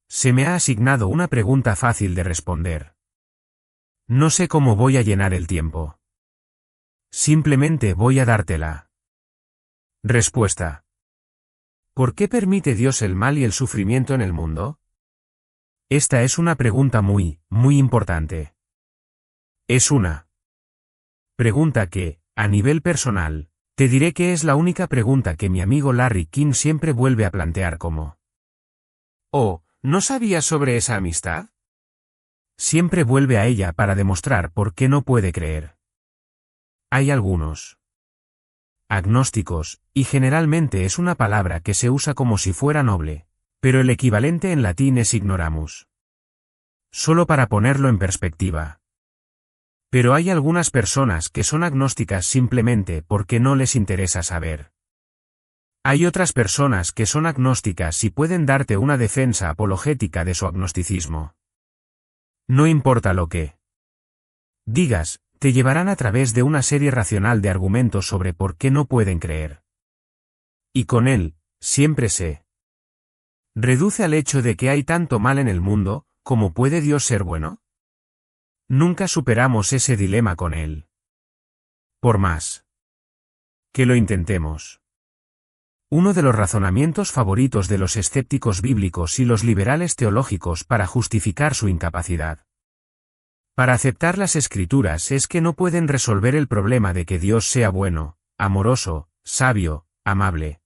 Se me ha asignado una pregunta fácil de responder. No sé cómo voy a llenar el tiempo. Simplemente voy a dártela. Respuesta. ¿Por qué permite Dios el mal y el sufrimiento en el mundo? Esta es una pregunta muy importante. Es una pregunta que, a nivel personal, te diré que es la única pregunta que mi amigo Larry King siempre vuelve a plantear como: oh, ¿no sabías sobre esa amistad? Siempre vuelve a ella para demostrar por qué no puede creer. Hay algunos agnósticos, y generalmente es una palabra que se usa como si fuera noble, pero el equivalente en latín es ignoramus. Solo para ponerlo en perspectiva. Pero hay algunas personas que son agnósticas simplemente porque no les interesa saber. Hay otras personas que son agnósticas y pueden darte una defensa apologética de su agnosticismo. No importa lo que digas, te llevarán a través de una serie racional de argumentos sobre por qué no pueden creer. Y con él, siempre se reduce al hecho de que hay tanto mal en el mundo, ¿cómo puede Dios ser bueno? Nunca superamos ese dilema con él. Por más que lo intentemos. Uno de los razonamientos favoritos de los escépticos bíblicos y los liberales teológicos para justificar su incapacidad para aceptar las escrituras es que no pueden resolver el problema de que Dios sea bueno, amoroso, sabio, amable,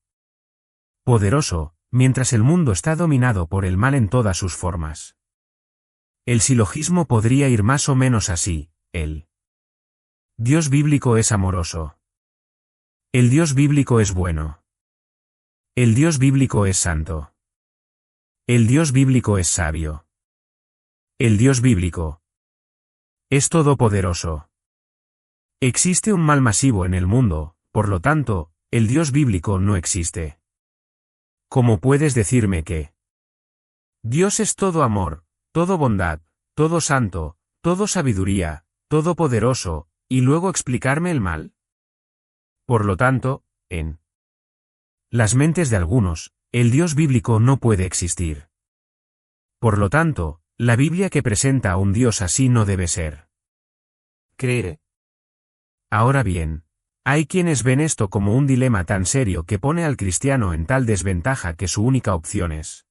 poderoso, mientras el mundo está dominado por el mal en todas sus formas. El silogismo podría ir más o menos así: el Dios bíblico es amoroso. El Dios bíblico es bueno. El Dios bíblico es santo. El Dios bíblico es sabio. El Dios bíblico es todopoderoso. Existe un mal masivo en el mundo, por lo tanto, el Dios bíblico no existe. ¿Cómo puedes decirme que Dios es todo amor, todo bondad, todo santo, todo sabiduría, todopoderoso, y luego explicarme el mal? Por lo tanto, en las mentes de algunos, el Dios bíblico no puede existir. Por lo tanto, la Biblia que presenta a un Dios así no debe ser creer. Ahora bien, hay quienes ven esto como un dilema tan serio que pone al cristiano en tal desventaja que su única opción es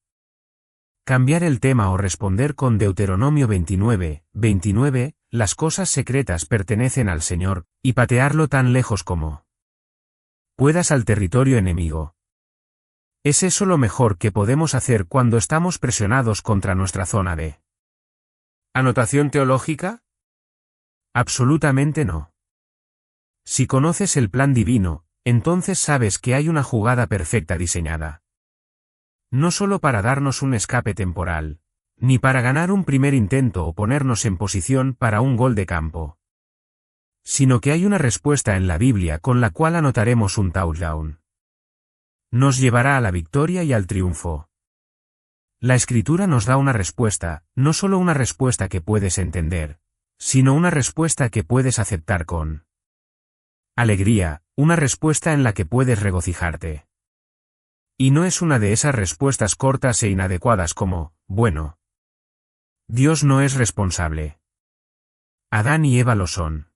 cambiar el tema o responder con Deuteronomio 29:29, las cosas secretas pertenecen al Señor, y patearlo tan lejos como puedas al territorio enemigo. ¿Es eso lo mejor que podemos hacer cuando estamos presionados contra nuestra zona de anotación teológica? Absolutamente no. Si conoces el plan divino, entonces sabes que hay una jugada perfecta diseñada. No solo para darnos un escape temporal, ni para ganar un primer intento o ponernos en posición para un gol de campo, sino que hay una respuesta en la Biblia con la cual anotaremos un touchdown. Nos llevará a la victoria y al triunfo. La Escritura nos da una respuesta, no solo una respuesta que puedes entender, sino una respuesta que puedes aceptar con alegría, una respuesta en la que puedes regocijarte. Y no es una de esas respuestas cortas e inadecuadas como, bueno, Dios no es responsable. Adán y Eva lo son.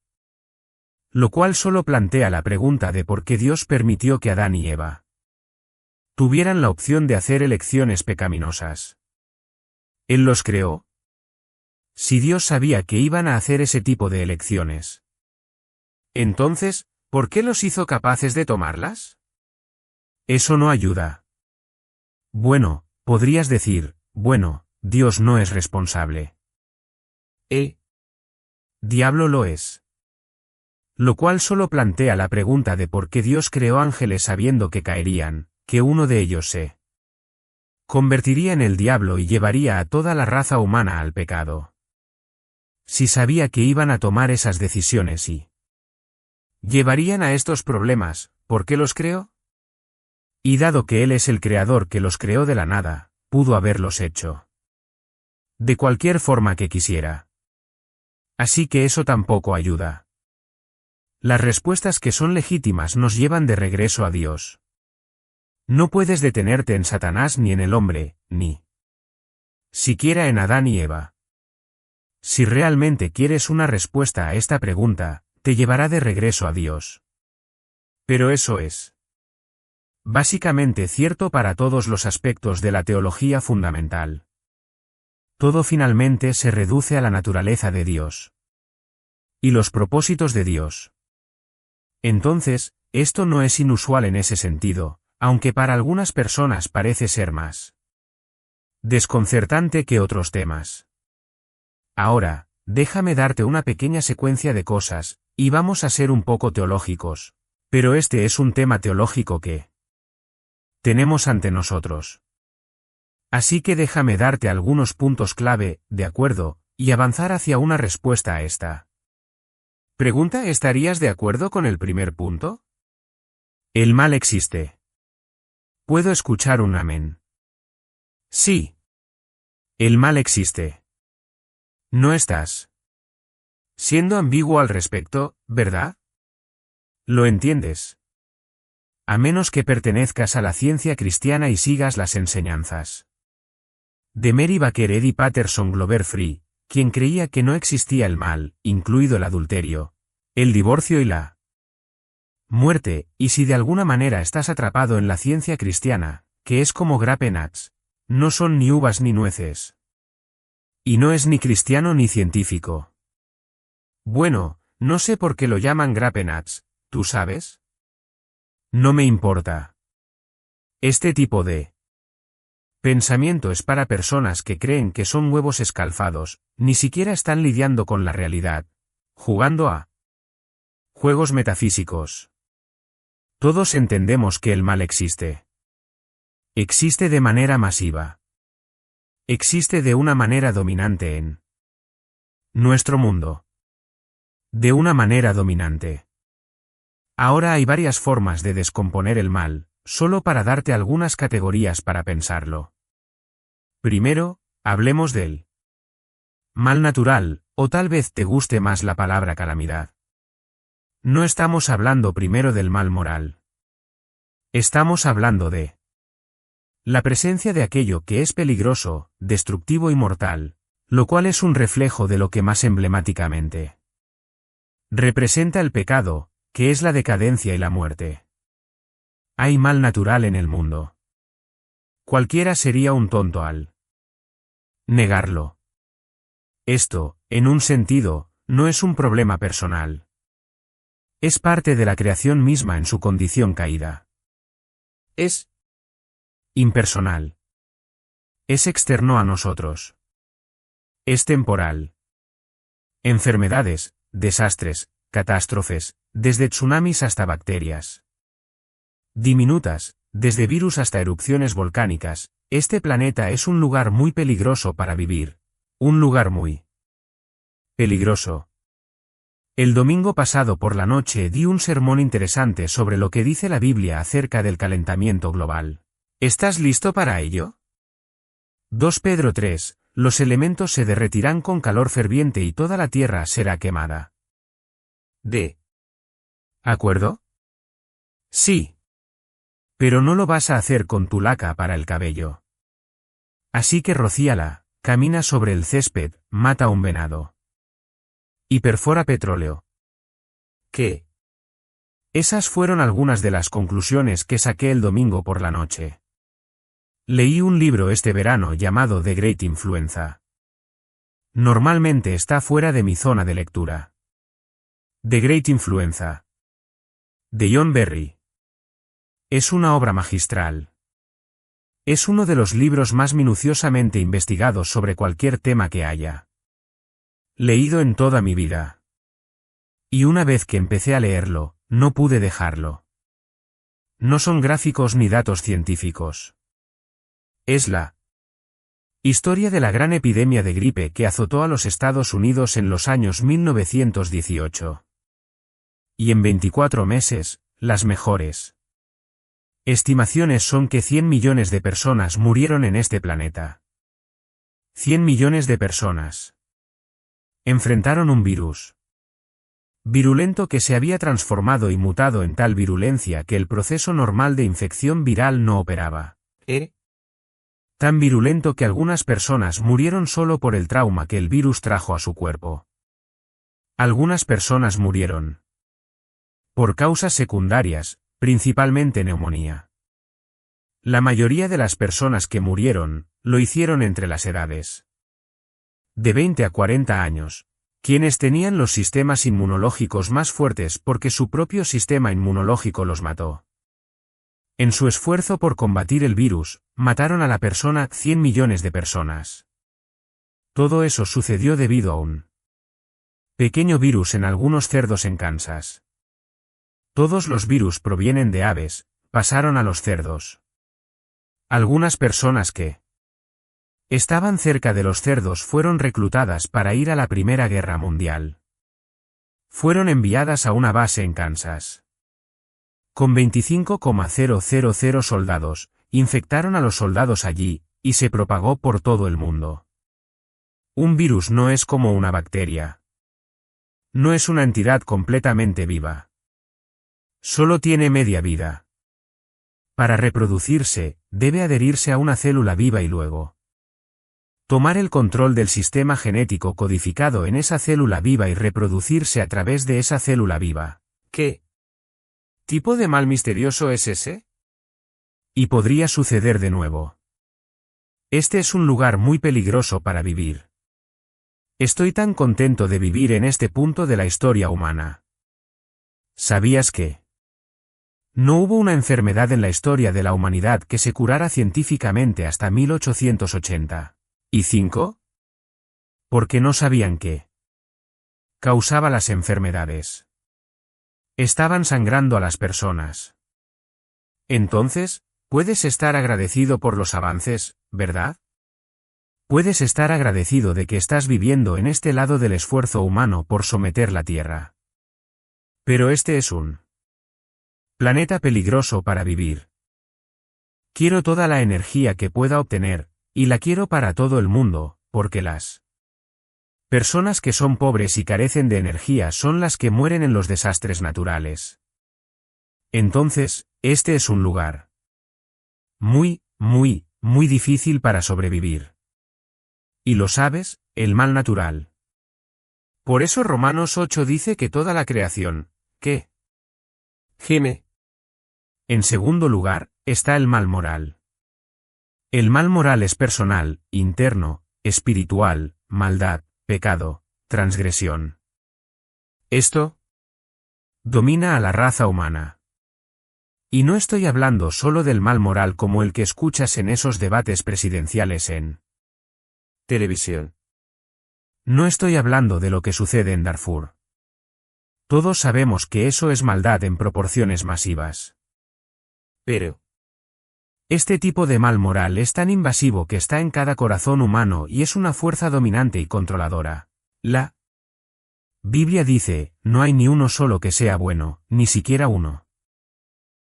Lo cual solo plantea la pregunta de por qué Dios permitió que Adán y Eva tuvieran la opción de hacer elecciones pecaminosas. Él los creó. Si Dios sabía que iban a hacer ese tipo de elecciones, entonces, ¿por qué los hizo capaces de tomarlas? Eso no ayuda. Bueno, podrías decir, bueno, Dios no es responsable. Diablo lo es. Lo cual solo plantea la pregunta de por qué Dios creó ángeles sabiendo que caerían, que uno de ellos se convertiría en el diablo y llevaría a toda la raza humana al pecado. Si sabía que iban a tomar esas decisiones y llevarían a estos problemas, ¿por qué los creó? Y dado que Él es el creador que los creó de la nada, pudo haberlos hecho de cualquier forma que quisiera. Así que eso tampoco ayuda. Las respuestas que son legítimas nos llevan de regreso a Dios. No puedes detenerte en Satanás ni en el hombre, ni siquiera en Adán y Eva. Si realmente quieres una respuesta a esta pregunta, te llevará de regreso a Dios. Pero eso es básicamente cierto para todos los aspectos de la teología fundamental. Todo finalmente se reduce a la naturaleza de Dios y los propósitos de Dios. Entonces, esto no es inusual en ese sentido, aunque para algunas personas parece ser más desconcertante que otros temas. Ahora, déjame darte una pequeña secuencia de cosas, y vamos a ser un poco teológicos, pero este es un tema teológico que tenemos ante nosotros. Así que déjame darte algunos puntos clave, ¿de acuerdo?, y avanzar hacia una respuesta a esta pregunta. ¿Estarías de acuerdo con el primer punto? El mal existe. ¿Puedo escuchar un amén? Sí. El mal existe. No estás siendo ambiguo al respecto, ¿verdad? ¿Lo entiendes? A menos que pertenezcas a la ciencia cristiana y sigas las enseñanzas de Mary Baker Eddy Patterson Glover Free, quien creía que no existía el mal, incluido el adulterio, el divorcio y la muerte, y si de alguna manera estás atrapado en la ciencia cristiana, que es como grape nuts, no son ni uvas ni nueces. Y no es ni cristiano ni científico. Bueno, no sé por qué lo llaman grape nuts, ¿tú sabes? No me importa. Este tipo de pensamiento es para personas que creen que son huevos escalfados, ni siquiera están lidiando con la realidad, jugando a juegos metafísicos. Todos entendemos que el mal existe. Existe de manera masiva. Existe de una manera dominante en nuestro mundo. De una manera dominante. Ahora hay varias formas de descomponer el mal, solo para darte algunas categorías para pensarlo. Primero, hablemos del mal natural, o tal vez te guste más la palabra calamidad. No estamos hablando primero del mal moral. Estamos hablando de la presencia de aquello que es peligroso, destructivo y mortal, lo cual es un reflejo de lo que más emblemáticamente representa el pecado, que es la decadencia y la muerte. Hay mal natural en el mundo. Cualquiera sería un tonto al negarlo. Esto, en un sentido, no es un problema personal. Es parte de la creación misma en su condición caída. Es impersonal. Es externo a nosotros. Es temporal. Enfermedades, desastres, catástrofes, desde tsunamis hasta bacterias diminutas, desde virus hasta erupciones volcánicas, este planeta es un lugar muy peligroso para vivir. Un lugar muy peligroso. El domingo pasado por la noche di un sermón interesante sobre lo que dice la Biblia acerca del calentamiento global. ¿Estás listo para ello? 2 Pedro 3, los elementos se derretirán con calor ferviente y toda la tierra será quemada. ¿De acuerdo? Sí. Pero no lo vas a hacer con tu laca para el cabello. Así que rocíala, camina sobre el césped, mata un venado. Y perfora petróleo. ¿Qué? Esas fueron algunas de las conclusiones que saqué el domingo por la noche. Leí un libro este verano llamado The Great Influenza. Normalmente está fuera de mi zona de lectura. The Great Influenza. De John Berry. Es una obra magistral. Es uno de los libros más minuciosamente investigados sobre cualquier tema que haya leído en toda mi vida. Y una vez que empecé a leerlo, no pude dejarlo. No son gráficos ni datos científicos. Es la historia de la gran epidemia de gripe que azotó a los Estados Unidos en los años 1918. Y en 24 meses, las mejores estimaciones son que 100 millones de personas murieron en este planeta. 100 millones de personas enfrentaron un virus Virulento que se había transformado y mutado en tal virulencia que el proceso normal de infección viral no operaba. Tan virulento que algunas personas murieron solo por el trauma que el virus trajo a su cuerpo. Algunas personas murieron por causas secundarias, principalmente neumonía. La mayoría de las personas que murieron, lo hicieron entre las edades de 20 a 40 años, quienes tenían los sistemas inmunológicos más fuertes porque su propio sistema inmunológico los mató. En su esfuerzo por combatir el virus, mataron a la persona 100 millones de personas. Todo eso sucedió debido a un pequeño virus en algunos cerdos en Kansas. Todos los virus provienen de aves, pasaron a los cerdos. Algunas personas que estaban cerca de los cerdos fueron reclutadas para ir a la Primera Guerra Mundial. Fueron enviadas a una base en Kansas. Con 25,000 soldados, infectaron a los soldados allí, y se propagó por todo el mundo. Un virus no es como una bacteria. No es una entidad completamente viva. Solo tiene media vida. Para reproducirse, debe adherirse a una célula viva y luego tomar el control del sistema genético codificado en esa célula viva y reproducirse a través de esa célula viva. ¿Qué tipo de mal misterioso es ese? Y podría suceder de nuevo. Este es un lugar muy peligroso para vivir. Estoy tan contento de vivir en este punto de la historia humana. ¿Sabías que no hubo una enfermedad en la historia de la humanidad que se curara científicamente hasta 1885? Porque no sabían qué causaba las enfermedades. Estaban sangrando a las personas. Entonces, puedes estar agradecido por los avances, ¿verdad? Puedes estar agradecido de que estás viviendo en este lado del esfuerzo humano por someter la Tierra. Pero este es un planeta peligroso para vivir. Quiero toda la energía que pueda obtener, y la quiero para todo el mundo, porque las personas que son pobres y carecen de energía son las que mueren en los desastres naturales. Entonces, este es un lugar muy, muy, muy difícil para sobrevivir. Y lo sabes, el mal natural. Por eso Romanos 8 dice que toda la creación, que gime. En segundo lugar, está el mal moral. El mal moral es personal, interno, espiritual, maldad, pecado, transgresión. Esto domina a la raza humana. Y no estoy hablando solo del mal moral como el que escuchas en esos debates presidenciales en televisión. No estoy hablando de lo que sucede en Darfur. Todos sabemos que eso es maldad en proporciones masivas. Pero este tipo de mal moral es tan invasivo que está en cada corazón humano y es una fuerza dominante y controladora. La Biblia dice, no hay ni uno solo que sea bueno, ni siquiera uno.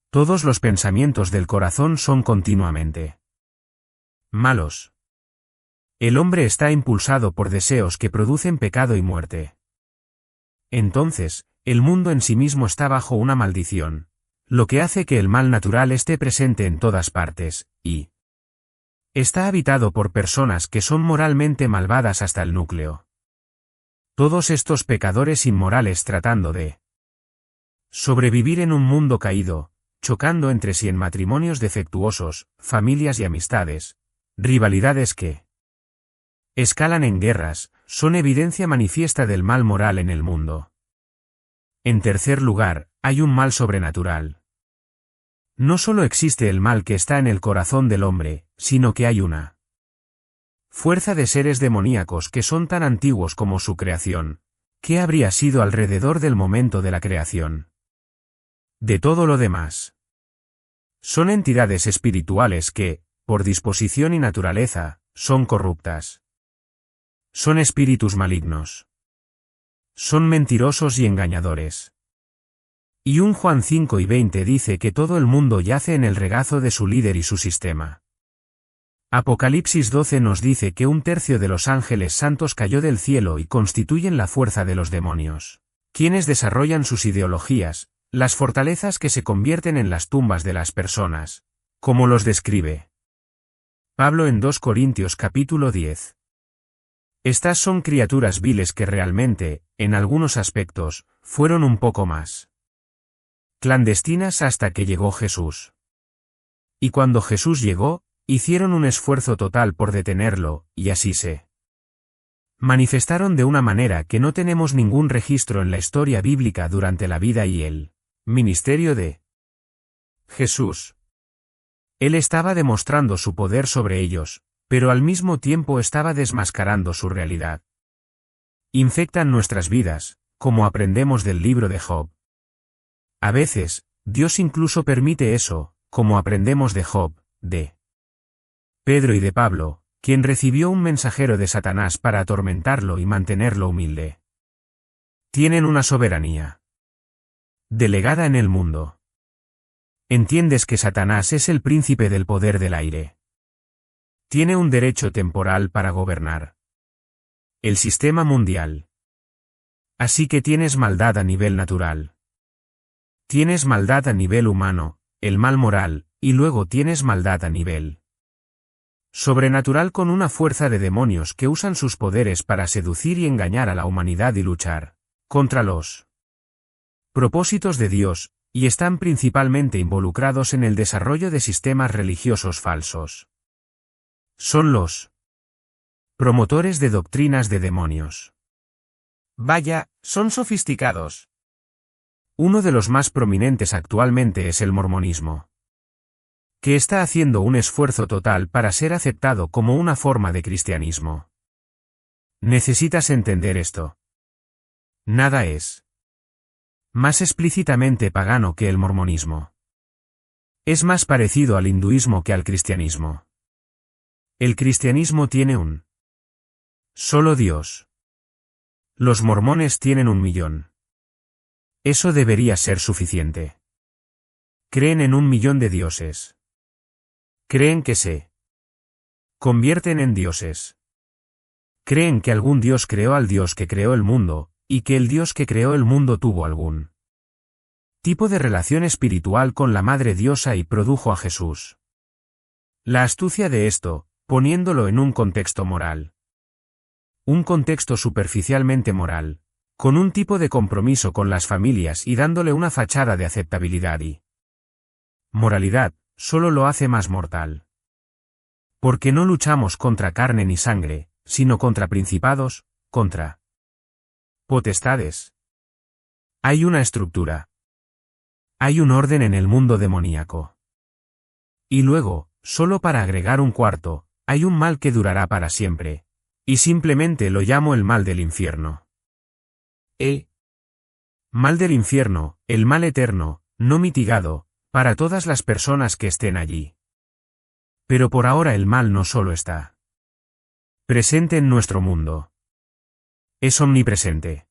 Todos los pensamientos del corazón son continuamente malos. El hombre está impulsado por deseos que producen pecado y muerte. Entonces, el mundo en sí mismo está bajo una maldición, lo que hace que el mal natural esté presente en todas partes, y está habitado por personas que son moralmente malvadas hasta el núcleo. Todos estos pecadores inmorales tratando de sobrevivir en un mundo caído, chocando entre sí en matrimonios defectuosos, familias y amistades, rivalidades que escalan en guerras, son evidencia manifiesta del mal moral en el mundo. En tercer lugar, hay un mal sobrenatural. No solo existe el mal que está en el corazón del hombre, sino que hay una fuerza de seres demoníacos que son tan antiguos como su creación. ¿Qué habría sido alrededor del momento de la creación? De todo lo demás. Son entidades espirituales que, por disposición y naturaleza, son corruptas. Son espíritus malignos. Son mentirosos y engañadores. Y 1 Juan 5:20 dice que todo el mundo yace en el regazo de su líder y su sistema. Apocalipsis 12 nos dice que 1/3 de los ángeles santos cayó del cielo y constituyen la fuerza de los demonios. Quienes desarrollan sus ideologías, las fortalezas que se convierten en las tumbas de las personas, como los describe Pablo en 2 Corintios capítulo 10. Estas son criaturas viles que realmente, en algunos aspectos, fueron un poco más clandestinas hasta que llegó Jesús. Y cuando Jesús llegó, hicieron un esfuerzo total por detenerlo, y así se manifestaron de una manera que no tenemos ningún registro en la historia bíblica durante la vida y el ministerio de Jesús. Él estaba demostrando su poder sobre ellos, pero al mismo tiempo estaba desmascarando su realidad. Infectan nuestras vidas, como aprendemos del libro de Job. A veces, Dios incluso permite eso, como aprendemos de Job, de Pedro y de Pablo, quien recibió un mensajero de Satanás para atormentarlo y mantenerlo humilde. Tienen una soberanía delegada en el mundo. Entiendes que Satanás es el príncipe del poder del aire. Tiene un derecho temporal para gobernar el sistema mundial. Así que tienes maldad a nivel natural. Tienes maldad a nivel humano, el mal moral, y luego tienes maldad a nivel sobrenatural con una fuerza de demonios que usan sus poderes para seducir y engañar a la humanidad y luchar contra los propósitos de Dios, y están principalmente involucrados en el desarrollo de sistemas religiosos falsos. Son los promotores de doctrinas de demonios. Vaya, son sofisticados. Uno de los más prominentes actualmente es el mormonismo, que está haciendo un esfuerzo total para ser aceptado como una forma de cristianismo. Necesitas entender esto. Nada es más explícitamente pagano que el mormonismo. Es más parecido al hinduismo que al cristianismo. El cristianismo tiene un solo Dios. Los mormones tienen 1.000.000. Eso debería ser suficiente. Creen en 1.000.000 de dioses. Creen que se convierten en dioses. Creen que algún dios creó al dios que creó el mundo, y que el dios que creó el mundo tuvo algún tipo de relación espiritual con la Madre Diosa y produjo a Jesús. La astucia de esto, poniéndolo en un contexto moral. Un contexto superficialmente moral, con un tipo de compromiso con las familias y dándole una fachada de aceptabilidad y moralidad, solo lo hace más mortal. Porque no luchamos contra carne ni sangre, sino contra principados, contra potestades. Hay una estructura. Hay un orden en el mundo demoníaco. Y luego, solo para agregar un cuarto, hay un mal que durará para siempre. Y simplemente lo llamo el mal del infierno. Mal del infierno, el mal eterno, no mitigado, para todas las personas que estén allí. Pero por ahora el mal no solo está presente en nuestro mundo. Es omnipresente.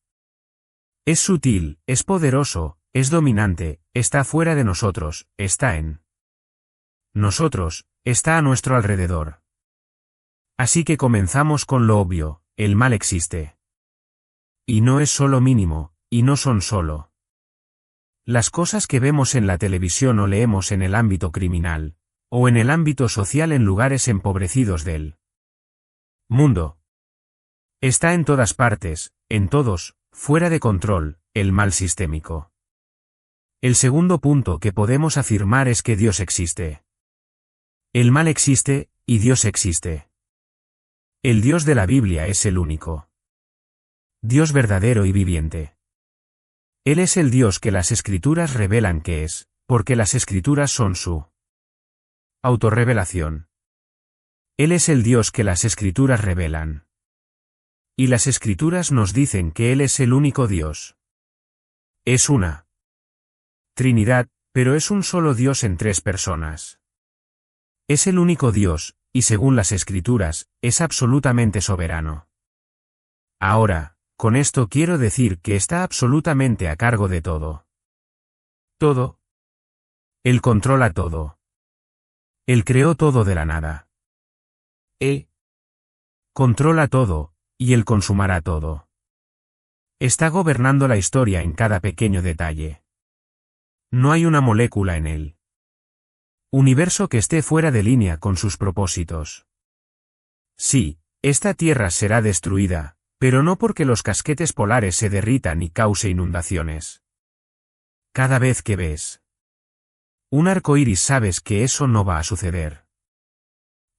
Es sutil, es poderoso, es dominante, está fuera de nosotros, está en nosotros, está a nuestro alrededor. Así que comenzamos con lo obvio, el mal existe. Y no es solo mínimo, y no son solo las cosas que vemos en la televisión o leemos en el ámbito criminal, o en el ámbito social en lugares empobrecidos del mundo. Está en todas partes, en todos, fuera de control, el mal sistémico. El segundo punto que podemos afirmar es que Dios existe. El mal existe, y Dios existe. El Dios de la Biblia es el único Dios verdadero y viviente. Él es el Dios que las Escrituras revelan que es, porque las Escrituras son su autorrevelación. Él es el Dios que las Escrituras revelan. Y las Escrituras nos dicen que Él es el único Dios. Es una Trinidad, pero es un solo Dios en 3 personas. Es el único Dios, y según las Escrituras, es absolutamente soberano. Ahora, con esto quiero decir que está absolutamente a cargo de todo. Todo. Él controla todo. Él creó todo de la nada. Controla todo, y Él consumará todo. Está gobernando la historia en cada pequeño detalle. No hay una molécula en el universo que esté fuera de línea con sus propósitos. Sí, esta Tierra será destruida, pero no porque los casquetes polares se derritan y cause inundaciones. Cada vez que ves un arco iris sabes que eso no va a suceder.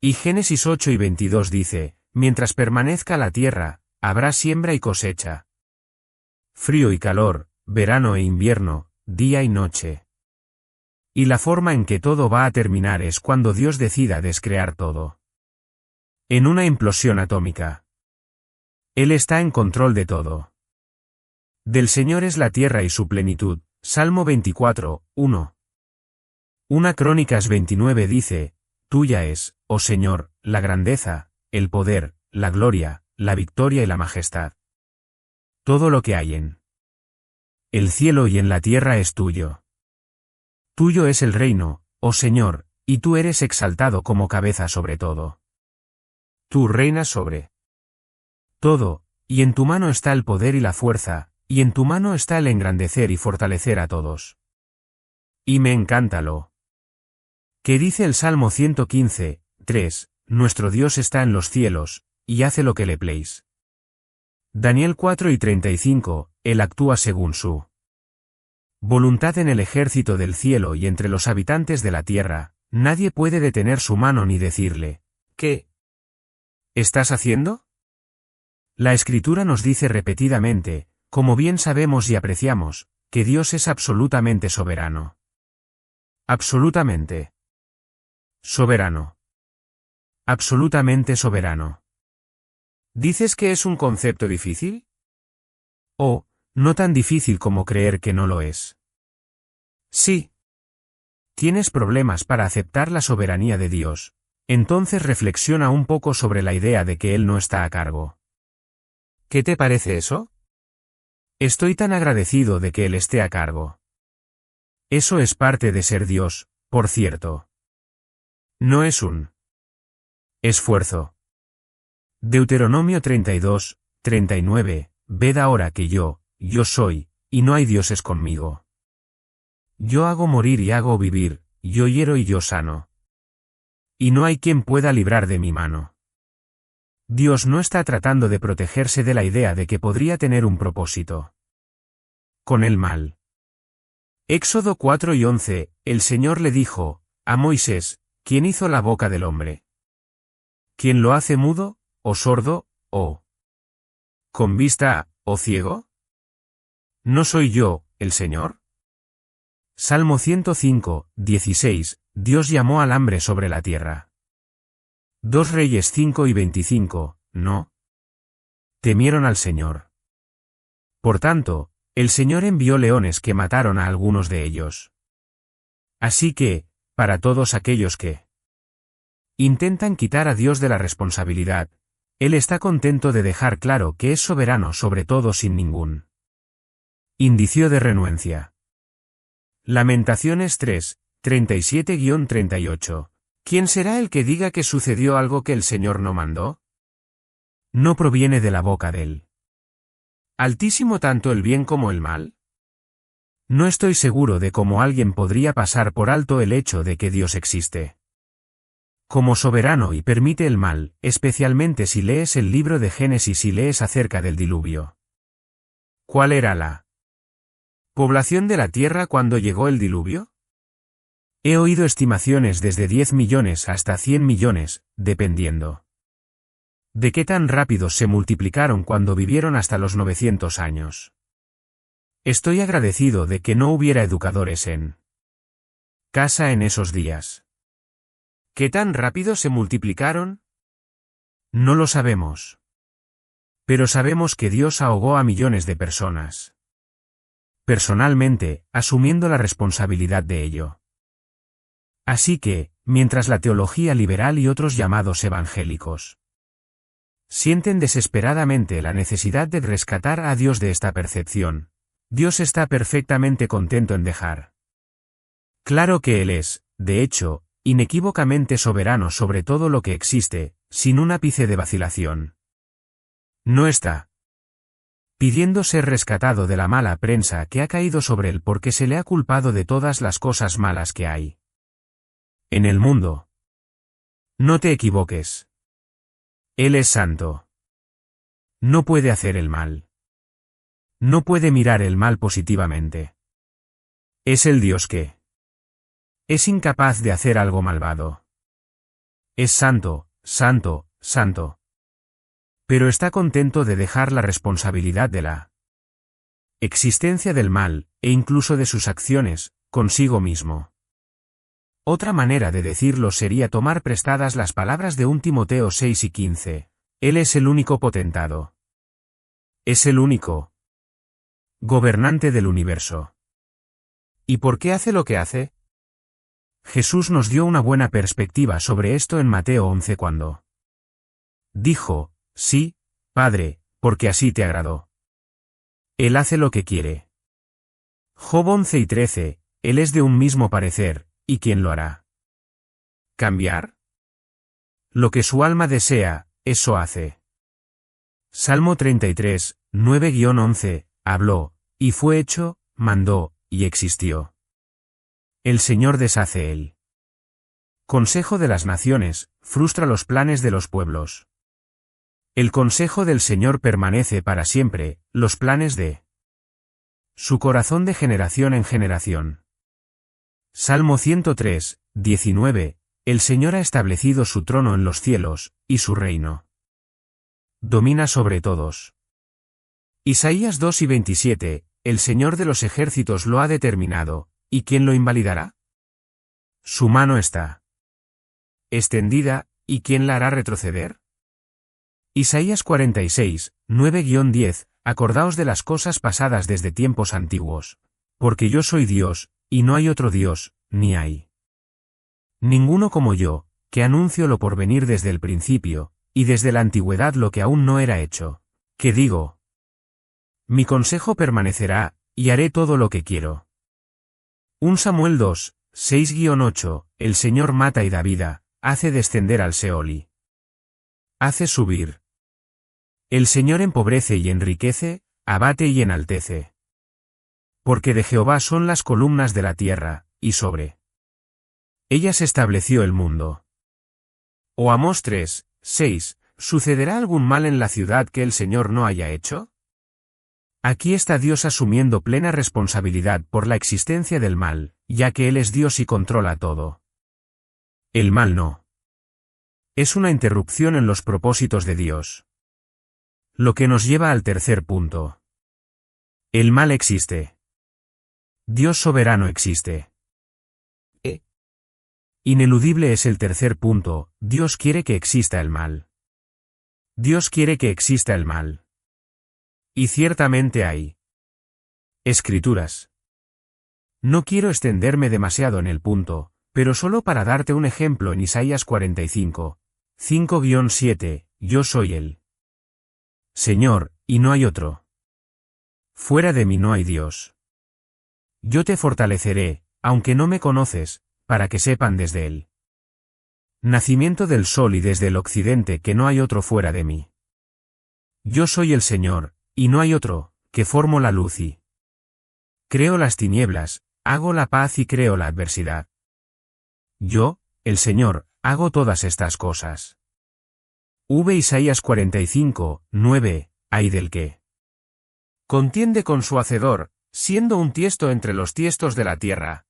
Y Génesis 8 y 22 dice, mientras permanezca la tierra, habrá siembra y cosecha. Frío y calor, verano e invierno, día y noche. Y la forma en que todo va a terminar es cuando Dios decida descrear todo. En una implosión atómica. Él está en control de todo. Del Señor es la tierra y su plenitud. Salmo 24, 1. Una Crónicas 29 dice, tuya es, oh Señor, la grandeza, el poder, la gloria, la victoria y la majestad. Todo lo que hay en el cielo y en la tierra es tuyo. Tuyo es el reino, oh Señor, y tú eres exaltado como cabeza sobre todo. Tú reinas sobre todo, y en tu mano está el poder y la fuerza, y en tu mano está el engrandecer y fortalecer a todos. Y me encanta lo que dice el Salmo 115, 3, nuestro Dios está en los cielos, y hace lo que le place. Daniel 4 y 35, Él actúa según su voluntad en el ejército del cielo y entre los habitantes de la tierra, nadie puede detener su mano ni decirle, ¿qué estás haciendo? La Escritura nos dice repetidamente, como bien sabemos y apreciamos, que Dios es absolutamente soberano. Absolutamente soberano. Absolutamente soberano. ¿Dices que es un concepto difícil? Oh, no tan difícil como creer que no lo es. Sí. ¿Tienes problemas para aceptar la soberanía de Dios? Entonces reflexiona un poco sobre la idea de que Él no está a cargo. ¿Qué te parece eso? Estoy tan agradecido de que Él esté a cargo. Eso es parte de ser Dios, por cierto. No es un esfuerzo. Deuteronomio 32, 39, ved ahora que yo soy, y no hay dioses conmigo. Yo hago morir y hago vivir, yo hiero y yo sano. Y no hay quien pueda librar de mi mano. Dios no está tratando de protegerse de la idea de que podría tener un propósito con el mal. Éxodo 4 y 11, el Señor le dijo a Moisés, ¿quién hizo la boca del hombre? ¿Quién lo hace mudo, o sordo, o con vista, o ciego? ¿No soy yo, el Señor? Salmo 105, 16, Dios llamó al hambre sobre la tierra. 2 Reyes 5 y 25, no temieron al Señor. Por tanto, el Señor envió leones que mataron a algunos de ellos. Así que, para todos aquellos que intentan quitar a Dios de la responsabilidad, Él está contento de dejar claro que es soberano sobre todo sin ningún indicio de renuencia. Lamentaciones 3, 37-38. ¿Quién será el que diga que sucedió algo que el Señor no mandó? ¿No proviene de la boca del Altísimo tanto el bien como el mal? No estoy seguro de cómo alguien podría pasar por alto el hecho de que Dios existe como soberano y permite el mal, especialmente si lees el libro de Génesis y lees acerca del diluvio. ¿Cuál era la población de la tierra cuando llegó el diluvio? He oído estimaciones desde 10 millones hasta 100 millones, dependiendo de qué tan rápido se multiplicaron cuando vivieron hasta los 900 años. Estoy agradecido de que no hubiera educadores en casa en esos días. ¿Qué tan rápido se multiplicaron? No lo sabemos. Pero sabemos que Dios ahogó a millones de personas. Personalmente, asumiendo la responsabilidad de ello. Así que, mientras la teología liberal y otros llamados evangélicos sienten desesperadamente la necesidad de rescatar a Dios de esta percepción, Dios está perfectamente contento en dejar claro que Él es, de hecho, inequívocamente soberano sobre todo lo que existe, sin un ápice de vacilación. No está pidiendo ser rescatado de la mala prensa que ha caído sobre él porque se le ha culpado de todas las cosas malas que hay en el mundo. No te equivoques. Él es santo. No puede hacer el mal. No puede mirar el mal positivamente. Es el Dios que es incapaz de hacer algo malvado. Es santo, santo, santo. Pero está contento de dejar la responsabilidad de la existencia del mal, e incluso de sus acciones, consigo mismo. Otra manera de decirlo sería tomar prestadas las palabras de 1 Timoteo 6 y 15. Él es el único potentado. Es el único gobernante del universo. ¿Y por qué hace lo que hace? Jesús nos dio una buena perspectiva sobre esto en Mateo 11 cuando dijo, sí, Padre, porque así te agradó. Él hace lo que quiere. Job 11 y 13, Él es de un mismo parecer, ¿y quién lo hará? ¿Cambiar? Lo que su alma desea, eso hace. Salmo 33, 9-11, habló, y fue hecho, mandó, y existió. El Señor deshace el consejo de las naciones, frustra los planes de los pueblos. El consejo del Señor permanece para siempre, los planes de su corazón de generación en generación. Salmo 103, 19, el Señor ha establecido su trono en los cielos, y su reino domina sobre todos. Isaías 2 y 27, el Señor de los ejércitos lo ha determinado, ¿y quién lo invalidará? Su mano está extendida, ¿y quién la hará retroceder? Isaías 46, 9-10, acordaos de las cosas pasadas desde tiempos antiguos. Porque yo soy Dios, y no hay otro Dios, ni hay ninguno como yo, que anuncio lo por venir desde el principio, y desde la antigüedad lo que aún no era hecho. Que digo, mi consejo permanecerá, y haré todo lo que quiero. 1 Samuel 2, 6-8, el Señor mata y da vida, hace descender al Seol y hace subir. El Señor empobrece y enriquece, abate y enaltece. Porque de Jehová son las columnas de la tierra, y sobre ellas estableció el mundo. O Amós 3, 6, ¿sucederá algún mal en la ciudad que el Señor no haya hecho? Aquí está Dios asumiendo plena responsabilidad por la existencia del mal, ya que Él es Dios y controla todo. El mal no es una interrupción en los propósitos de Dios. Lo que nos lleva al tercer punto. El mal existe. Dios soberano existe. Ineludible es el tercer punto, Dios quiere que exista el mal. Dios quiere que exista el mal. Y ciertamente hay escrituras. No quiero extenderme demasiado en el punto, pero solo para darte un ejemplo en Isaías 45, 5-7, yo soy el Señor, y no hay otro. Fuera de mí no hay Dios. Yo te fortaleceré, aunque no me conoces, para que sepan desde el nacimiento del sol y desde el occidente que no hay otro fuera de mí. Yo soy el Señor, y no hay otro, que formo la luz y creo las tinieblas, hago la paz y creo la adversidad. Yo, el Señor, hago todas estas cosas. Isaías 45, 9, ay del que contiende con su hacedor, siendo un tiesto entre los tiestos de la tierra.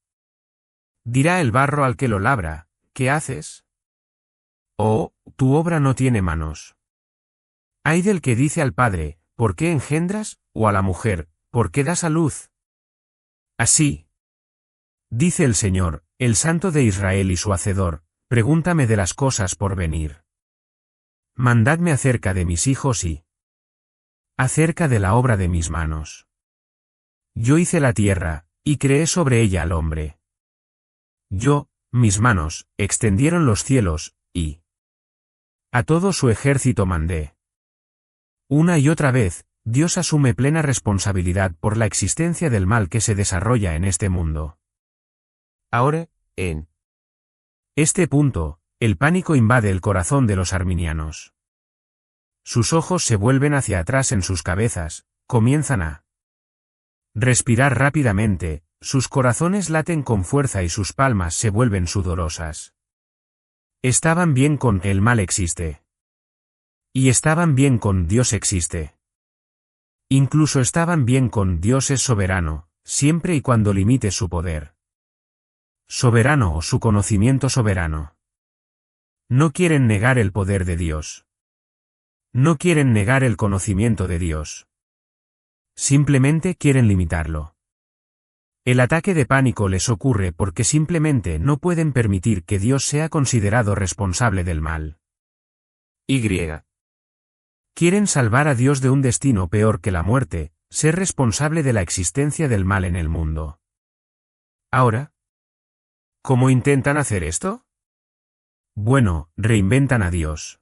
Dirá el barro al que lo labra, ¿qué haces? Oh, tu obra no tiene manos. Ay del que dice al padre, ¿por qué engendras? O a la mujer, ¿por qué das a luz? Así dice el Señor, el Santo de Israel y su Hacedor, pregúntame de las cosas por venir. Mandadme acerca de mis hijos y acerca de la obra de mis manos. Yo hice la tierra, y creé sobre ella al hombre. Yo, mis manos, extendieron los cielos, y a todo su ejército mandé. Una y otra vez, Dios asume plena responsabilidad por la existencia del mal que se desarrolla en este mundo. Ahora, en este punto, el pánico invade el corazón de los arminianos. Sus ojos se vuelven hacia atrás en sus cabezas, comienzan a respirar rápidamente, sus corazones laten con fuerza y sus palmas se vuelven sudorosas. Estaban bien con el mal existe. Y estaban bien con Dios existe. Incluso estaban bien con Dios es soberano, siempre y cuando limite su poder. Soberano o su conocimiento soberano. No quieren negar el poder de Dios. No quieren negar el conocimiento de Dios. Simplemente quieren limitarlo. El ataque de pánico les ocurre porque simplemente no pueden permitir que Dios sea considerado responsable del mal. Y. Quieren salvar a Dios de un destino peor que la muerte, ser responsable de la existencia del mal en el mundo. Ahora, ¿cómo intentan hacer esto? Bueno, reinventan a Dios.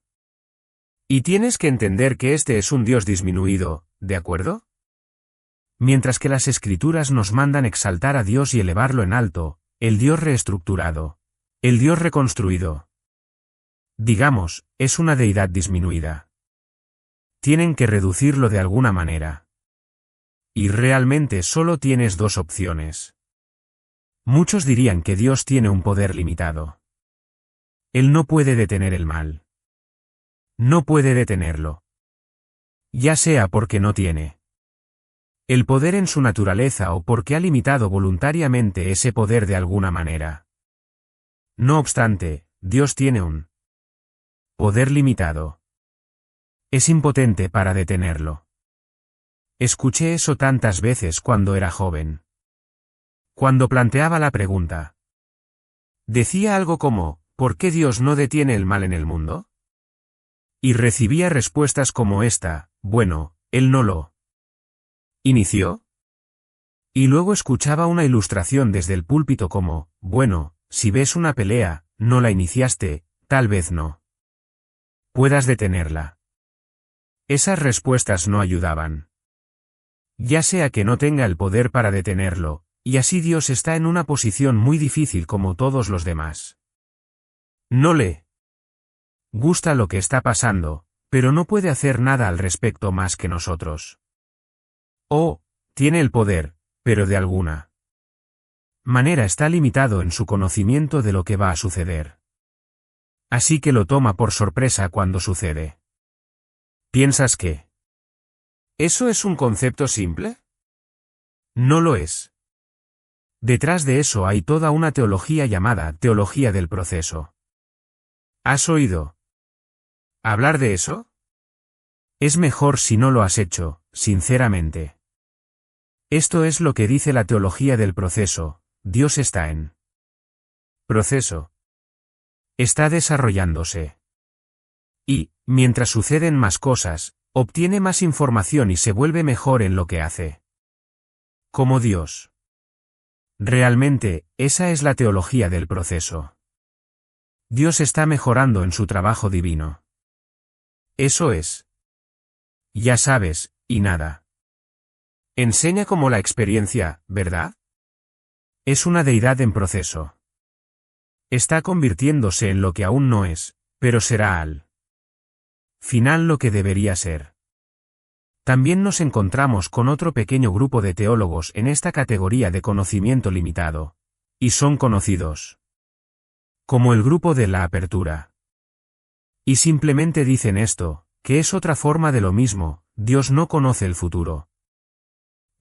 Y tienes que entender que este es un Dios disminuido, ¿de acuerdo? Mientras que las Escrituras nos mandan exaltar a Dios y elevarlo en alto, el Dios reestructurado, el Dios reconstruido. Digamos, es una deidad disminuida. Tienen que reducirlo de alguna manera. Y realmente solo tienes dos opciones. Muchos dirían que Dios tiene un poder limitado. Él no puede detener el mal. No puede detenerlo. Ya sea porque no tiene el poder en su naturaleza o porque ha limitado voluntariamente ese poder de alguna manera. No obstante, Dios tiene un poder limitado. Es impotente para detenerlo. Escuché eso tantas veces cuando era joven. Cuando planteaba la pregunta. Decía algo como, ¿por qué Dios no detiene el mal en el mundo? Y recibía respuestas como esta, bueno, Él no lo inició. Y luego escuchaba una ilustración desde el púlpito como, bueno, si ves una pelea, no la iniciaste, tal vez no puedas detenerla. Esas respuestas no ayudaban. Ya sea que no tenga el poder para detenerlo, y así Dios está en una posición muy difícil como todos los demás. No le gusta lo que está pasando, pero no puede hacer nada al respecto más que nosotros. O, tiene el poder, pero de alguna manera está limitado en su conocimiento de lo que va a suceder. Así que lo toma por sorpresa cuando sucede. ¿Piensas que eso es un concepto simple? No lo es. Detrás de eso hay toda una teología llamada teología del proceso. ¿Has oído hablar de eso? Es mejor si no lo has hecho, sinceramente. Esto es lo que dice la teología del proceso, Dios está en proceso. Está desarrollándose. Y, mientras suceden más cosas, obtiene más información y se vuelve mejor en lo que hace. Como Dios. Realmente, esa es la teología del proceso. Dios está mejorando en su trabajo divino. Eso es. Ya sabes, y nada. Enseña como la experiencia, ¿verdad? Es una deidad en proceso. Está convirtiéndose en lo que aún no es, pero será al final lo que debería ser. También nos encontramos con otro pequeño grupo de teólogos en esta categoría de conocimiento limitado. Y son conocidos como el grupo de la apertura. Y simplemente dicen esto, que es otra forma de lo mismo, Dios no conoce el futuro.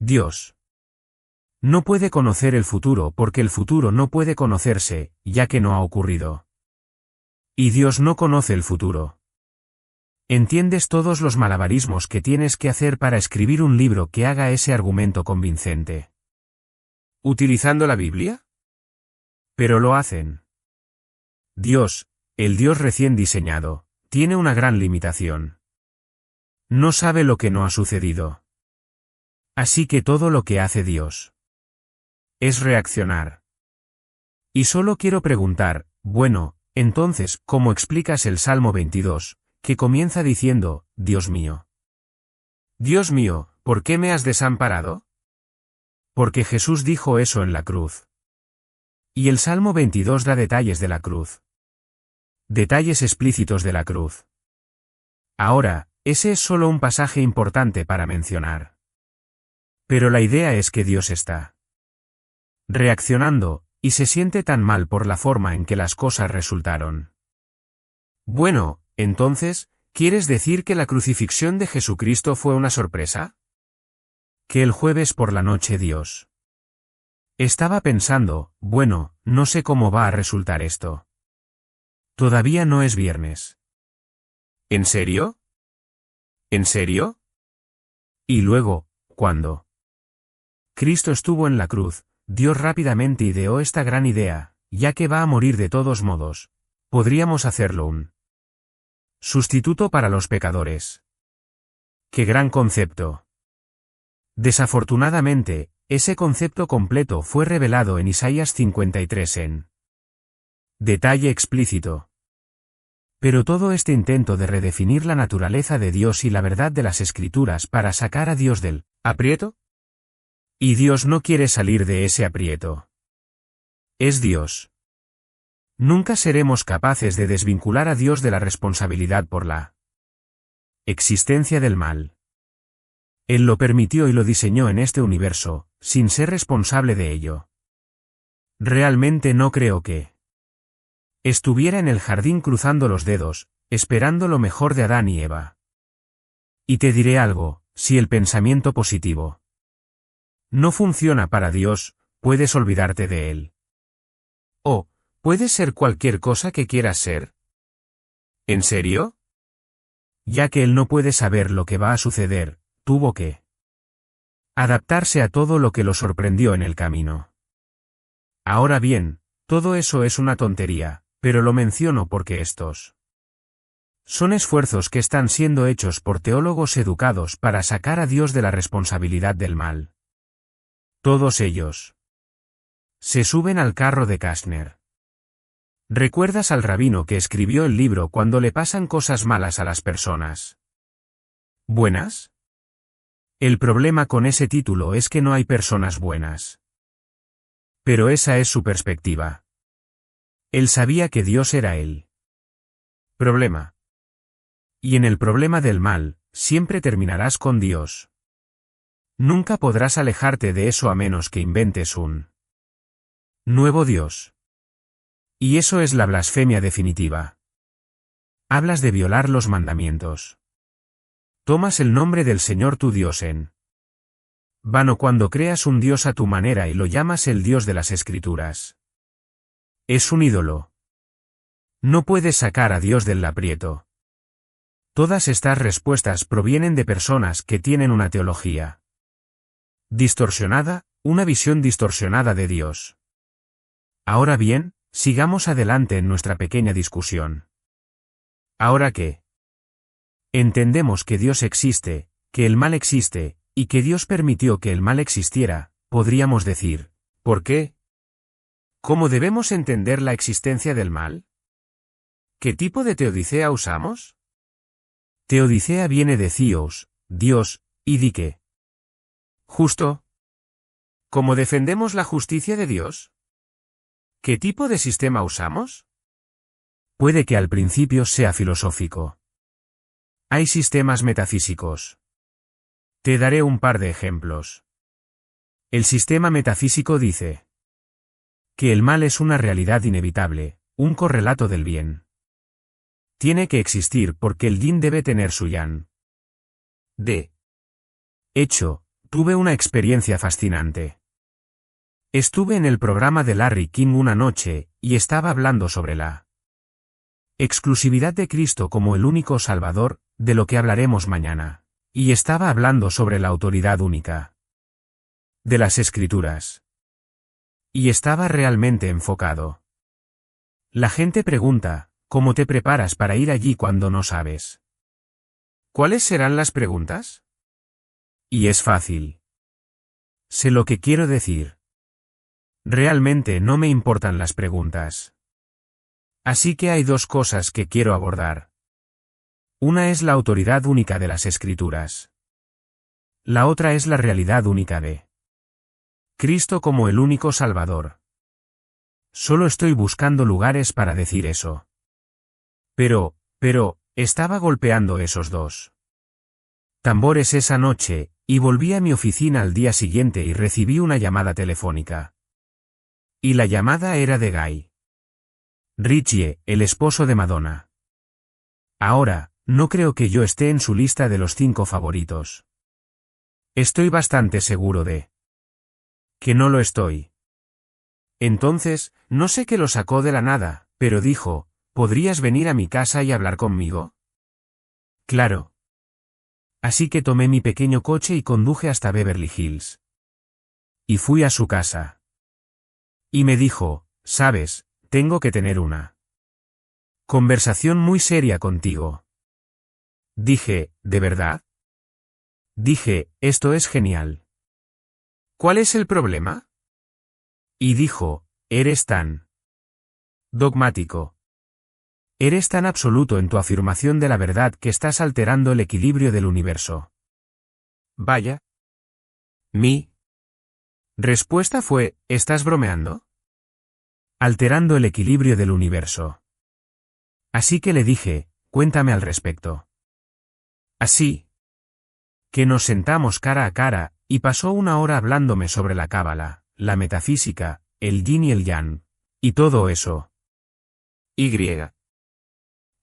Dios no puede conocer el futuro porque el futuro no puede conocerse, ya que no ha ocurrido. Y Dios no conoce el futuro. ¿Entiendes todos los malabarismos que tienes que hacer para escribir un libro que haga ese argumento convincente? ¿Utilizando la Biblia? Pero lo hacen. Dios, el Dios recién diseñado, tiene una gran limitación. No sabe lo que no ha sucedido. Así que todo lo que hace Dios es reaccionar. Y solo quiero preguntar, bueno, entonces, ¿cómo explicas el Salmo 22, que comienza diciendo, Dios mío, ¿por qué me has desamparado? Porque Jesús dijo eso en la cruz. Y el Salmo 22 da detalles de la cruz. Detalles explícitos de la cruz. Ahora, ese es solo un pasaje importante para mencionar. Pero la idea es que Dios está reaccionando, y se siente tan mal por la forma en que las cosas resultaron. Bueno, entonces, ¿quieres decir que la crucifixión de Jesucristo fue una sorpresa? Que el jueves por la noche Dios estaba pensando, bueno, no sé cómo va a resultar esto. Todavía no es viernes. ¿En serio? ¿En serio? Y luego, ¿cuándo Cristo estuvo en la cruz, Dios rápidamente ideó esta gran idea, ya que va a morir de todos modos. Podríamos hacerlo un sustituto para los pecadores. ¡Qué gran concepto! Desafortunadamente, ese concepto completo fue revelado en Isaías 53 en detalle explícito. Pero todo este intento de redefinir la naturaleza de Dios y la verdad de las Escrituras para sacar a Dios del aprieto. Y Dios no quiere salir de ese aprieto. Es Dios. Nunca seremos capaces de desvincular a Dios de la responsabilidad por la existencia del mal. Él lo permitió y lo diseñó en este universo, sin ser responsable de ello. Realmente no creo que estuviera en el jardín cruzando los dedos, esperando lo mejor de Adán y Eva. Y te diré algo, si el pensamiento positivo no funciona para Dios, puedes olvidarte de él. O, puedes ser cualquier cosa que quieras ser. ¿En serio? Ya que él no puede saber lo que va a suceder, tuvo que adaptarse a todo lo que lo sorprendió en el camino. Ahora bien, todo eso es una tontería, pero lo menciono porque estos son esfuerzos que están siendo hechos por teólogos educados para sacar a Dios de la responsabilidad del mal. Todos ellos se suben al carro de Kastner. ¿Recuerdas al rabino que escribió el libro Cuando le pasan cosas malas a las personas buenas? El problema con ese título es que no hay personas buenas. Pero esa es su perspectiva. Él sabía que Dios era el problema. Y en el problema del mal, siempre terminarás con Dios. Nunca podrás alejarte de eso a menos que inventes un nuevo Dios. Y eso es la blasfemia definitiva. Hablas de violar los mandamientos. Tomas el nombre del Señor tu Dios en vano cuando creas un Dios a tu manera y lo llamas el Dios de las Escrituras. Es un ídolo. No puedes sacar a Dios del aprieto. Todas estas respuestas provienen de personas que tienen una teología distorsionada, una visión distorsionada de Dios. Ahora bien, sigamos adelante en nuestra pequeña discusión. Ahora que entendemos que Dios existe, que el mal existe, y que Dios permitió que el mal existiera, podríamos decir, ¿por qué? ¿Cómo debemos entender la existencia del mal? ¿Qué tipo de teodicea usamos? Teodicea viene de Theos, Dios, y dique. ¿Justo? ¿Cómo defendemos la justicia de Dios? ¿Qué tipo de sistema usamos? Puede que al principio sea filosófico. Hay sistemas metafísicos. Te daré un par de ejemplos. El sistema metafísico dice que el mal es una realidad inevitable, un correlato del bien. Tiene que existir porque el yin debe tener su yang. De hecho, tuve una experiencia fascinante. Estuve en el programa de Larry King una noche, y estaba hablando sobre la exclusividad de Cristo como el único Salvador, de lo que hablaremos mañana. Y estaba hablando sobre la autoridad única de las Escrituras. Y estaba realmente enfocado. La gente pregunta, ¿cómo te preparas para ir allí cuando no sabes? ¿Cuáles serán las preguntas? Y es fácil. Sé lo que quiero decir. Realmente no me importan las preguntas. Así que hay dos cosas que quiero abordar. Una es la autoridad única de las Escrituras. La otra es la realidad única de Cristo como el único Salvador. Solo estoy buscando lugares para decir eso. Pero, estaba golpeando esos dos tambores esa noche, Y volví a mi oficina al día siguiente y recibí una llamada telefónica. Y la llamada era de Guy Ritchie, el esposo de Madonna. Ahora, no creo que yo esté en su lista de los 5 favoritos. Estoy bastante seguro de que no lo estoy. Entonces, no sé qué lo sacó de la nada, pero dijo, ¿podrías venir a mi casa y hablar conmigo? Claro. Así que tomé mi pequeño coche y conduje hasta Beverly Hills. Y fui a su casa. Y me dijo, sabes, tengo que tener una conversación muy seria contigo. Dije, ¿de verdad? Dije, esto es genial. ¿Cuál es el problema? Y dijo, eres tan dogmático. Eres tan absoluto en tu afirmación de la verdad que estás alterando el equilibrio del universo. Vaya. Mi respuesta fue, ¿estás bromeando? Alterando el equilibrio del universo. Así que le dije, cuéntame al respecto. Así que nos sentamos cara a cara, y pasó una hora hablándome sobre la cábala, la metafísica, el yin y el yang, y todo eso. Y.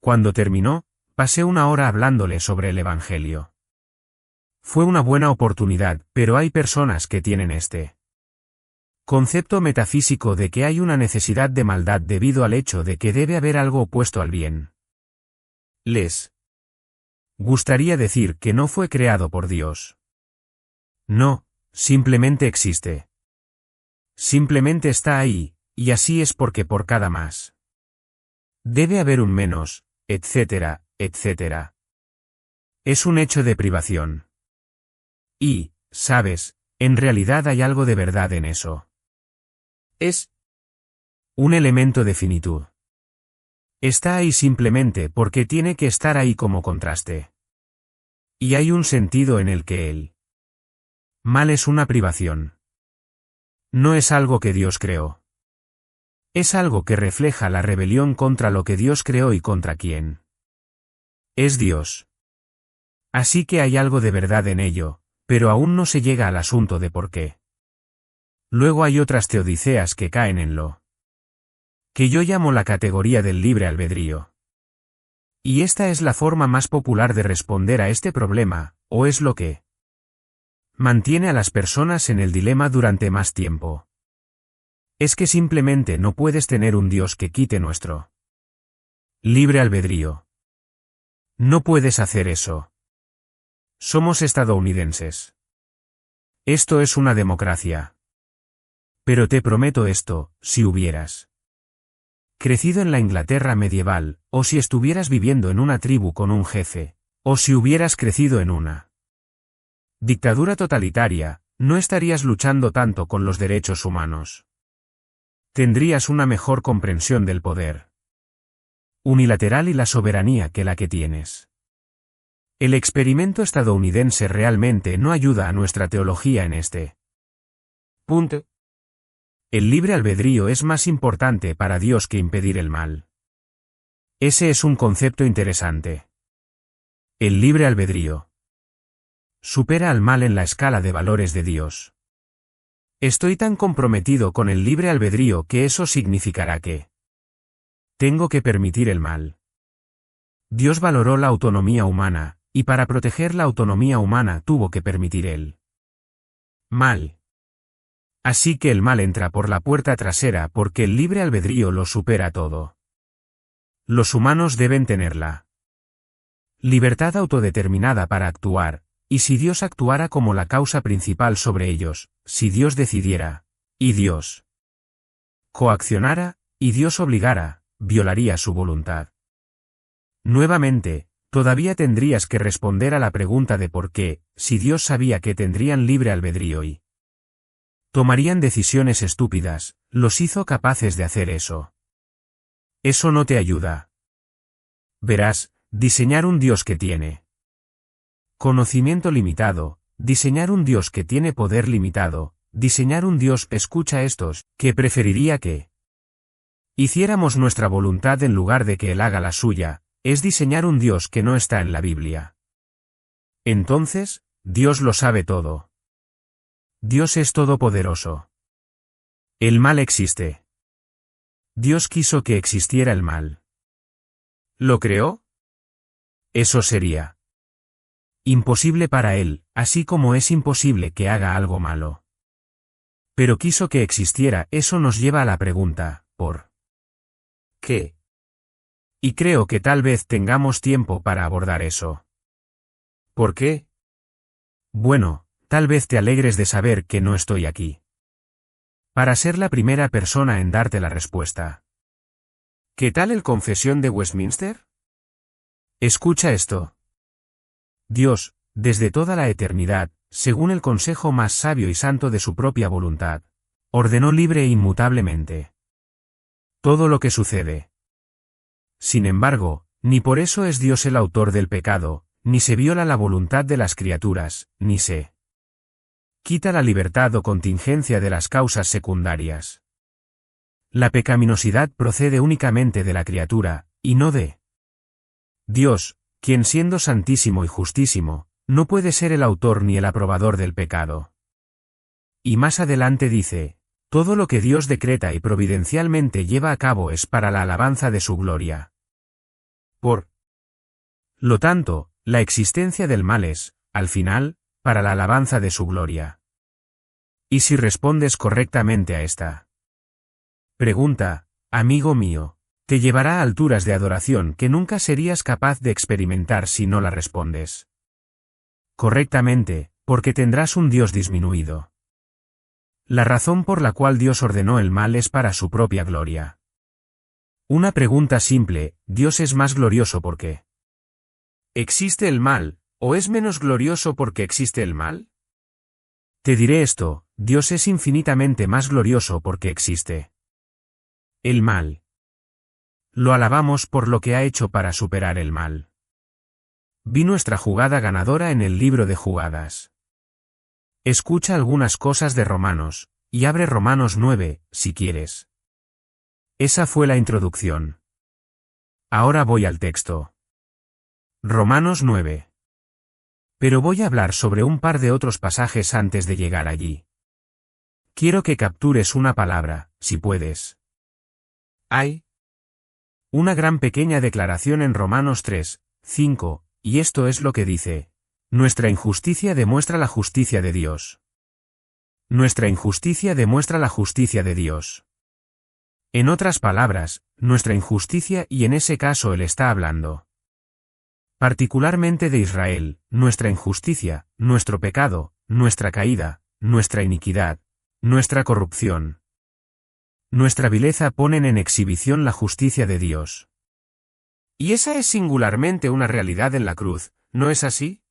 Cuando terminó, pasé una hora hablándole sobre el Evangelio. Fue una buena oportunidad, pero hay personas que tienen este concepto metafísico de que hay una necesidad de maldad debido al hecho de que debe haber algo opuesto al bien. Les gustaría decir que no fue creado por Dios. No, simplemente existe. Simplemente está ahí, y así es porque por cada más debe haber un menos, etcétera, etcétera. Es un hecho de privación. Y, sabes, en realidad hay algo de verdad en eso. Es un elemento de finitud. Está ahí simplemente porque tiene que estar ahí como contraste. Y hay un sentido en el que el mal es una privación. No es algo que Dios creó. Es algo que refleja la rebelión contra lo que Dios creó y contra quién es Dios. Así que hay algo de verdad en ello, pero aún no se llega al asunto de por qué. Luego hay otras teodiceas que caen en lo que yo llamo la categoría del libre albedrío. Y esta es la forma más popular de responder a este problema, o es lo que mantiene a las personas en el dilema durante más tiempo. Es que simplemente no puedes tener un Dios que quite nuestro libre albedrío. No puedes hacer eso. Somos estadounidenses. Esto es una democracia. Pero te prometo esto, si hubieras crecido en la Inglaterra medieval, o si estuvieras viviendo en una tribu con un jefe, o si hubieras crecido en una dictadura totalitaria, no estarías luchando tanto con los derechos humanos. Tendrías una mejor comprensión del poder unilateral y la soberanía que la que tienes. El experimento estadounidense realmente no ayuda a nuestra teología en este punto. El libre albedrío es más importante para Dios que impedir el mal. Ese es un concepto interesante. El libre albedrío supera al mal en la escala de valores de Dios. Estoy tan comprometido con el libre albedrío que eso significará que tengo que permitir el mal. Dios valoró la autonomía humana, y para proteger la autonomía humana tuvo que permitir el mal. Así que el mal entra por la puerta trasera porque el libre albedrío lo supera todo. Los humanos deben tenerla libertad autodeterminada para actuar, y si Dios actuara como la causa principal sobre ellos, si Dios decidiera, y Dios coaccionara, y Dios obligara, violaría su voluntad. Nuevamente, todavía tendrías que responder a la pregunta de por qué, si Dios sabía que tendrían libre albedrío y tomarían decisiones estúpidas, los hizo capaces de hacer eso. Eso no te ayuda. Verás, diseñar un Dios que tiene conocimiento limitado, diseñar un Dios que tiene poder limitado, diseñar un Dios, escucha estos, que preferiría que hiciéramos nuestra voluntad en lugar de que Él haga la suya, es diseñar un Dios que no está en la Biblia. Entonces, Dios lo sabe todo. Dios es todopoderoso. El mal existe. Dios quiso que existiera el mal. ¿Lo creó? Eso sería imposible para él, así como es imposible que haga algo malo. Pero quiso que existiera. Eso nos lleva a la pregunta, ¿por qué? Y creo que tal vez tengamos tiempo para abordar eso. ¿Por qué? Bueno, tal vez te alegres de saber que no estoy aquí para ser la primera persona en darte la respuesta. ¿Qué tal el Confesión de Westminster? Escucha esto. Dios, desde toda la eternidad, según el consejo más sabio y santo de su propia voluntad, ordenó libre e inmutablemente todo lo que sucede. Sin embargo, ni por eso es Dios el autor del pecado, ni se viola la voluntad de las criaturas, ni se quita la libertad o contingencia de las causas secundarias. La pecaminosidad procede únicamente de la criatura, y no de Dios, quien siendo santísimo y justísimo, no puede ser el autor ni el aprobador del pecado. Y más adelante dice, todo lo que Dios decreta y providencialmente lleva a cabo es para la alabanza de su gloria. Por lo tanto, la existencia del mal es, al final, para la alabanza de su gloria. ¿Y si respondes correctamente a esta pregunta, amigo mío, te llevará a alturas de adoración que nunca serías capaz de experimentar si no la respondes correctamente, porque tendrás un Dios disminuido. La razón por la cual Dios ordenó el mal es para su propia gloria. Una pregunta simple, ¿Dios es más glorioso porque existe el mal, o es menos glorioso porque existe el mal? Te diré esto, Dios es infinitamente más glorioso porque existe el mal. Lo alabamos por lo que ha hecho para superar el mal. Vi nuestra jugada ganadora en el libro de jugadas. Escucha algunas cosas de Romanos, y abre Romanos 9, si quieres. Esa fue la introducción. Ahora voy al texto. Romanos 9. Pero voy a hablar sobre un par de otros pasajes antes de llegar allí. Quiero que captures una palabra, si puedes. Hay una gran pequeña declaración en Romanos 3, 5, y esto es lo que dice. Nuestra injusticia demuestra la justicia de Dios. Nuestra injusticia demuestra la justicia de Dios. En otras palabras, nuestra injusticia, y en ese caso él está hablando particularmente de Israel, nuestra injusticia, nuestro pecado, nuestra caída, nuestra iniquidad, nuestra corrupción, nuestra vileza ponen en exhibición la justicia de Dios. Y esa es singularmente una realidad en la cruz, ¿no es así?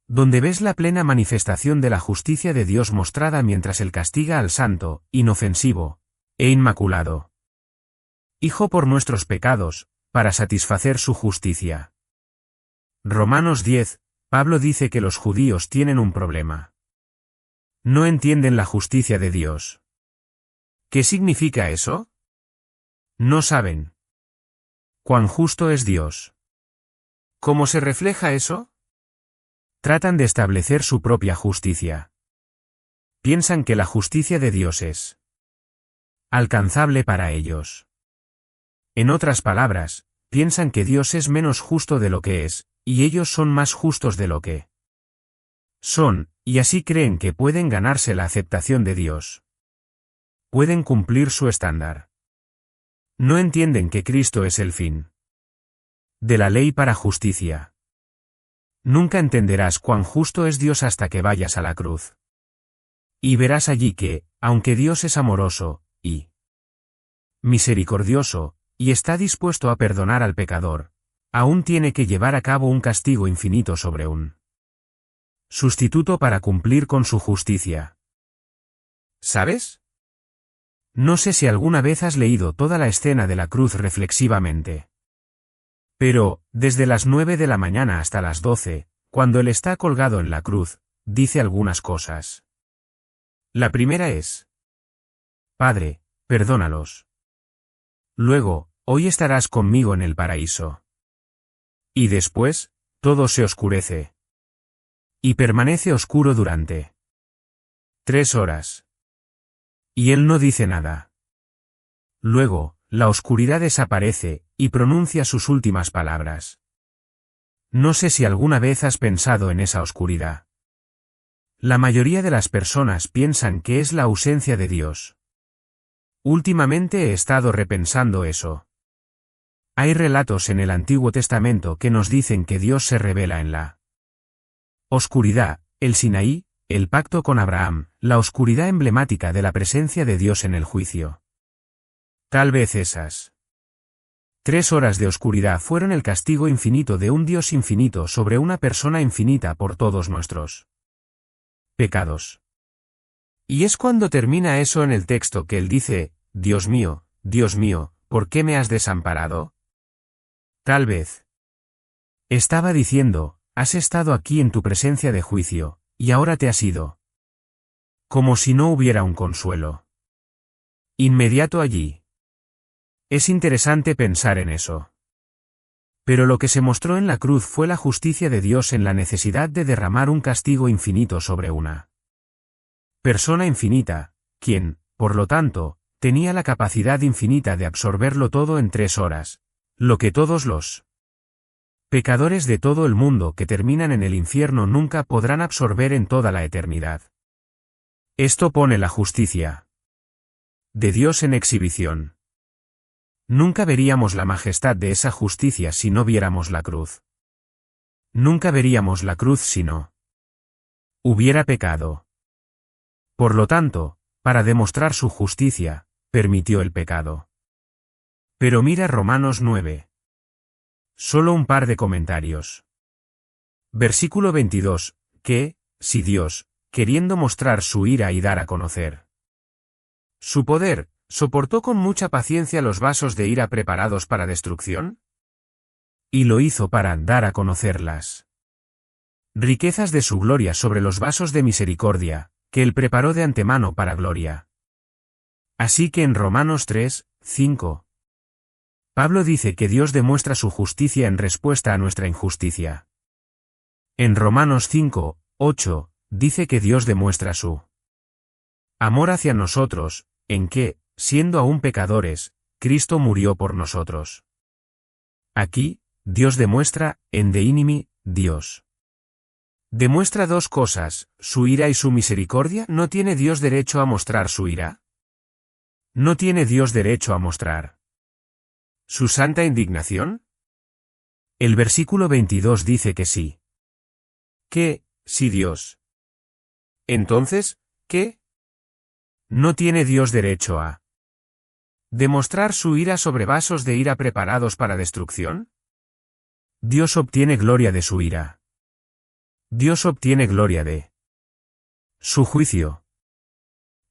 Donde ves la plena manifestación de la justicia de Dios mostrada mientras él castiga al santo, inofensivo e inmaculado Hijo por nuestros pecados, para satisfacer su justicia. Romanos 10, Pablo dice que los judíos tienen un problema. No entienden la justicia de Dios. ¿Qué significa eso? No saben cuán justo es Dios. ¿Cómo se refleja eso? Tratan de establecer su propia justicia. Piensan que la justicia de Dios es alcanzable para ellos. En otras palabras, piensan que Dios es menos justo de lo que es, y ellos son más justos de lo que son, y así creen que pueden ganarse la aceptación de Dios. Pueden cumplir su estándar. No entienden que Cristo es el fin de la ley para justicia. Nunca entenderás cuán justo es Dios hasta que vayas a la cruz. Y verás allí que, aunque Dios es amoroso, y misericordioso, y está dispuesto a perdonar al pecador, aún tiene que llevar a cabo un castigo infinito sobre un sustituto para cumplir con su justicia. ¿Sabes? No sé si alguna vez has leído toda la escena de la cruz reflexivamente. Pero, desde las 9 de la mañana hasta las 12, cuando él está colgado en la cruz, dice algunas cosas. La primera es: Padre, perdónalos. Luego, hoy estarás conmigo en el paraíso. Y después, todo se oscurece. Y permanece oscuro durante 3 horas. Y él no dice nada. Luego, la oscuridad desaparece, y pronuncia sus últimas palabras. No sé si alguna vez has pensado en esa oscuridad. La mayoría de las personas piensan que es la ausencia de Dios. Últimamente he estado repensando eso. Hay relatos en el Antiguo Testamento que nos dicen que Dios se revela en la oscuridad, el Sinaí, el pacto con Abraham, la oscuridad emblemática de la presencia de Dios en el juicio. Tal vez esas 3 horas de oscuridad fueron el castigo infinito de un Dios infinito sobre una persona infinita por todos nuestros pecados. Y es cuando termina eso en el texto que él dice, Dios mío, ¿por qué me has desamparado? Tal vez estaba diciendo, has estado aquí en tu presencia de juicio, y ahora te has ido. Como si no hubiera un consuelo inmediato allí. Es interesante pensar en eso. Pero lo que se mostró en la cruz fue la justicia de Dios en la necesidad de derramar un castigo infinito sobre una persona infinita, quien, por lo tanto, tenía la capacidad infinita de absorberlo todo en 3 horas, lo que todos los pecadores de todo el mundo que terminan en el infierno nunca podrán absorber en toda la eternidad. Esto pone la justicia de Dios en exhibición. Nunca veríamos la majestad de esa justicia si no viéramos la cruz. Nunca veríamos la cruz si no hubiera pecado. Por lo tanto, para demostrar su justicia, permitió el pecado. Pero mira Romanos 9. Solo un par de comentarios. Versículo 22, que, si Dios, queriendo mostrar su ira y dar a conocer su poder, soportó con mucha paciencia los vasos de ira preparados para destrucción. Y lo hizo para dar a conocer las riquezas de su gloria sobre los vasos de misericordia, que él preparó de antemano para gloria. Así que en Romanos 3, 5, Pablo dice que Dios demuestra su justicia en respuesta a nuestra injusticia. En Romanos 5, 8, dice que Dios demuestra su amor hacia nosotros, en que, siendo aún pecadores, Cristo murió por nosotros. Aquí, Dios demuestra, en de inimi, Dios demuestra 2 cosas, su ira y su misericordia. ¿No tiene Dios derecho a mostrar su ira? ¿No tiene Dios derecho a mostrar su santa indignación? El versículo 22 dice que sí. ¿Qué, si Dios? Entonces, ¿qué? ¿No tiene Dios derecho a demostrar su ira sobre vasos de ira preparados para destrucción? Dios obtiene gloria de su ira. Dios obtiene gloria de su juicio.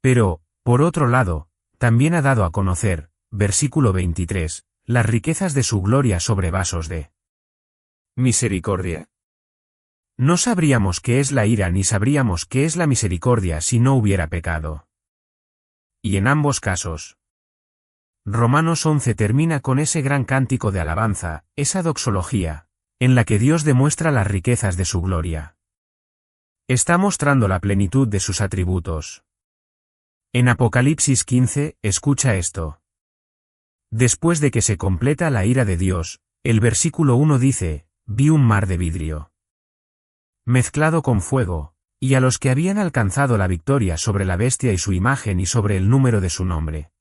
Pero, por otro lado, también ha dado a conocer, versículo 23, las riquezas de su gloria sobre vasos de misericordia. No sabríamos qué es la ira ni sabríamos qué es la misericordia si no hubiera pecado. Y en ambos casos, Romanos 11 termina con ese gran cántico de alabanza, esa doxología, en la que Dios demuestra las riquezas de su gloria. Está mostrando la plenitud de sus atributos. En Apocalipsis 15, escucha esto. Después de que se completa la ira de Dios, el versículo 1 dice, vi un mar de vidrio mezclado con fuego, y a los que habían alcanzado la victoria sobre la bestia y su imagen y sobre el número de su nombre.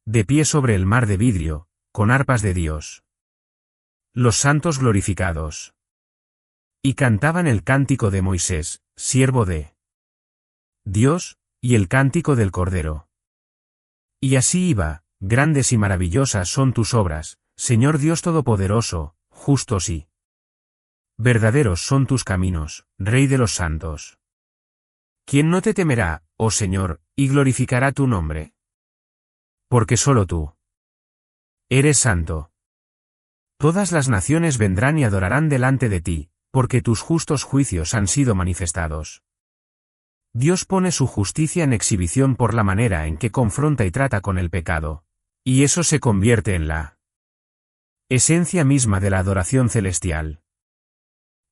De pie sobre el mar de vidrio, con arpas de Dios. Los santos glorificados. Y cantaban el cántico de Moisés, siervo de Dios, y el cántico del Cordero. Y así iba, grandes y maravillosas son tus obras, Señor Dios Todopoderoso, justos y verdaderos son tus caminos, Rey de los santos. ¿Quién no te temerá, oh Señor, y glorificará tu nombre? Porque solo tú eres santo. Todas las naciones vendrán y adorarán delante de ti, porque tus justos juicios han sido manifestados. Dios pone su justicia en exhibición por la manera en que confronta y trata con el pecado. Y eso se convierte en la esencia misma de la adoración celestial.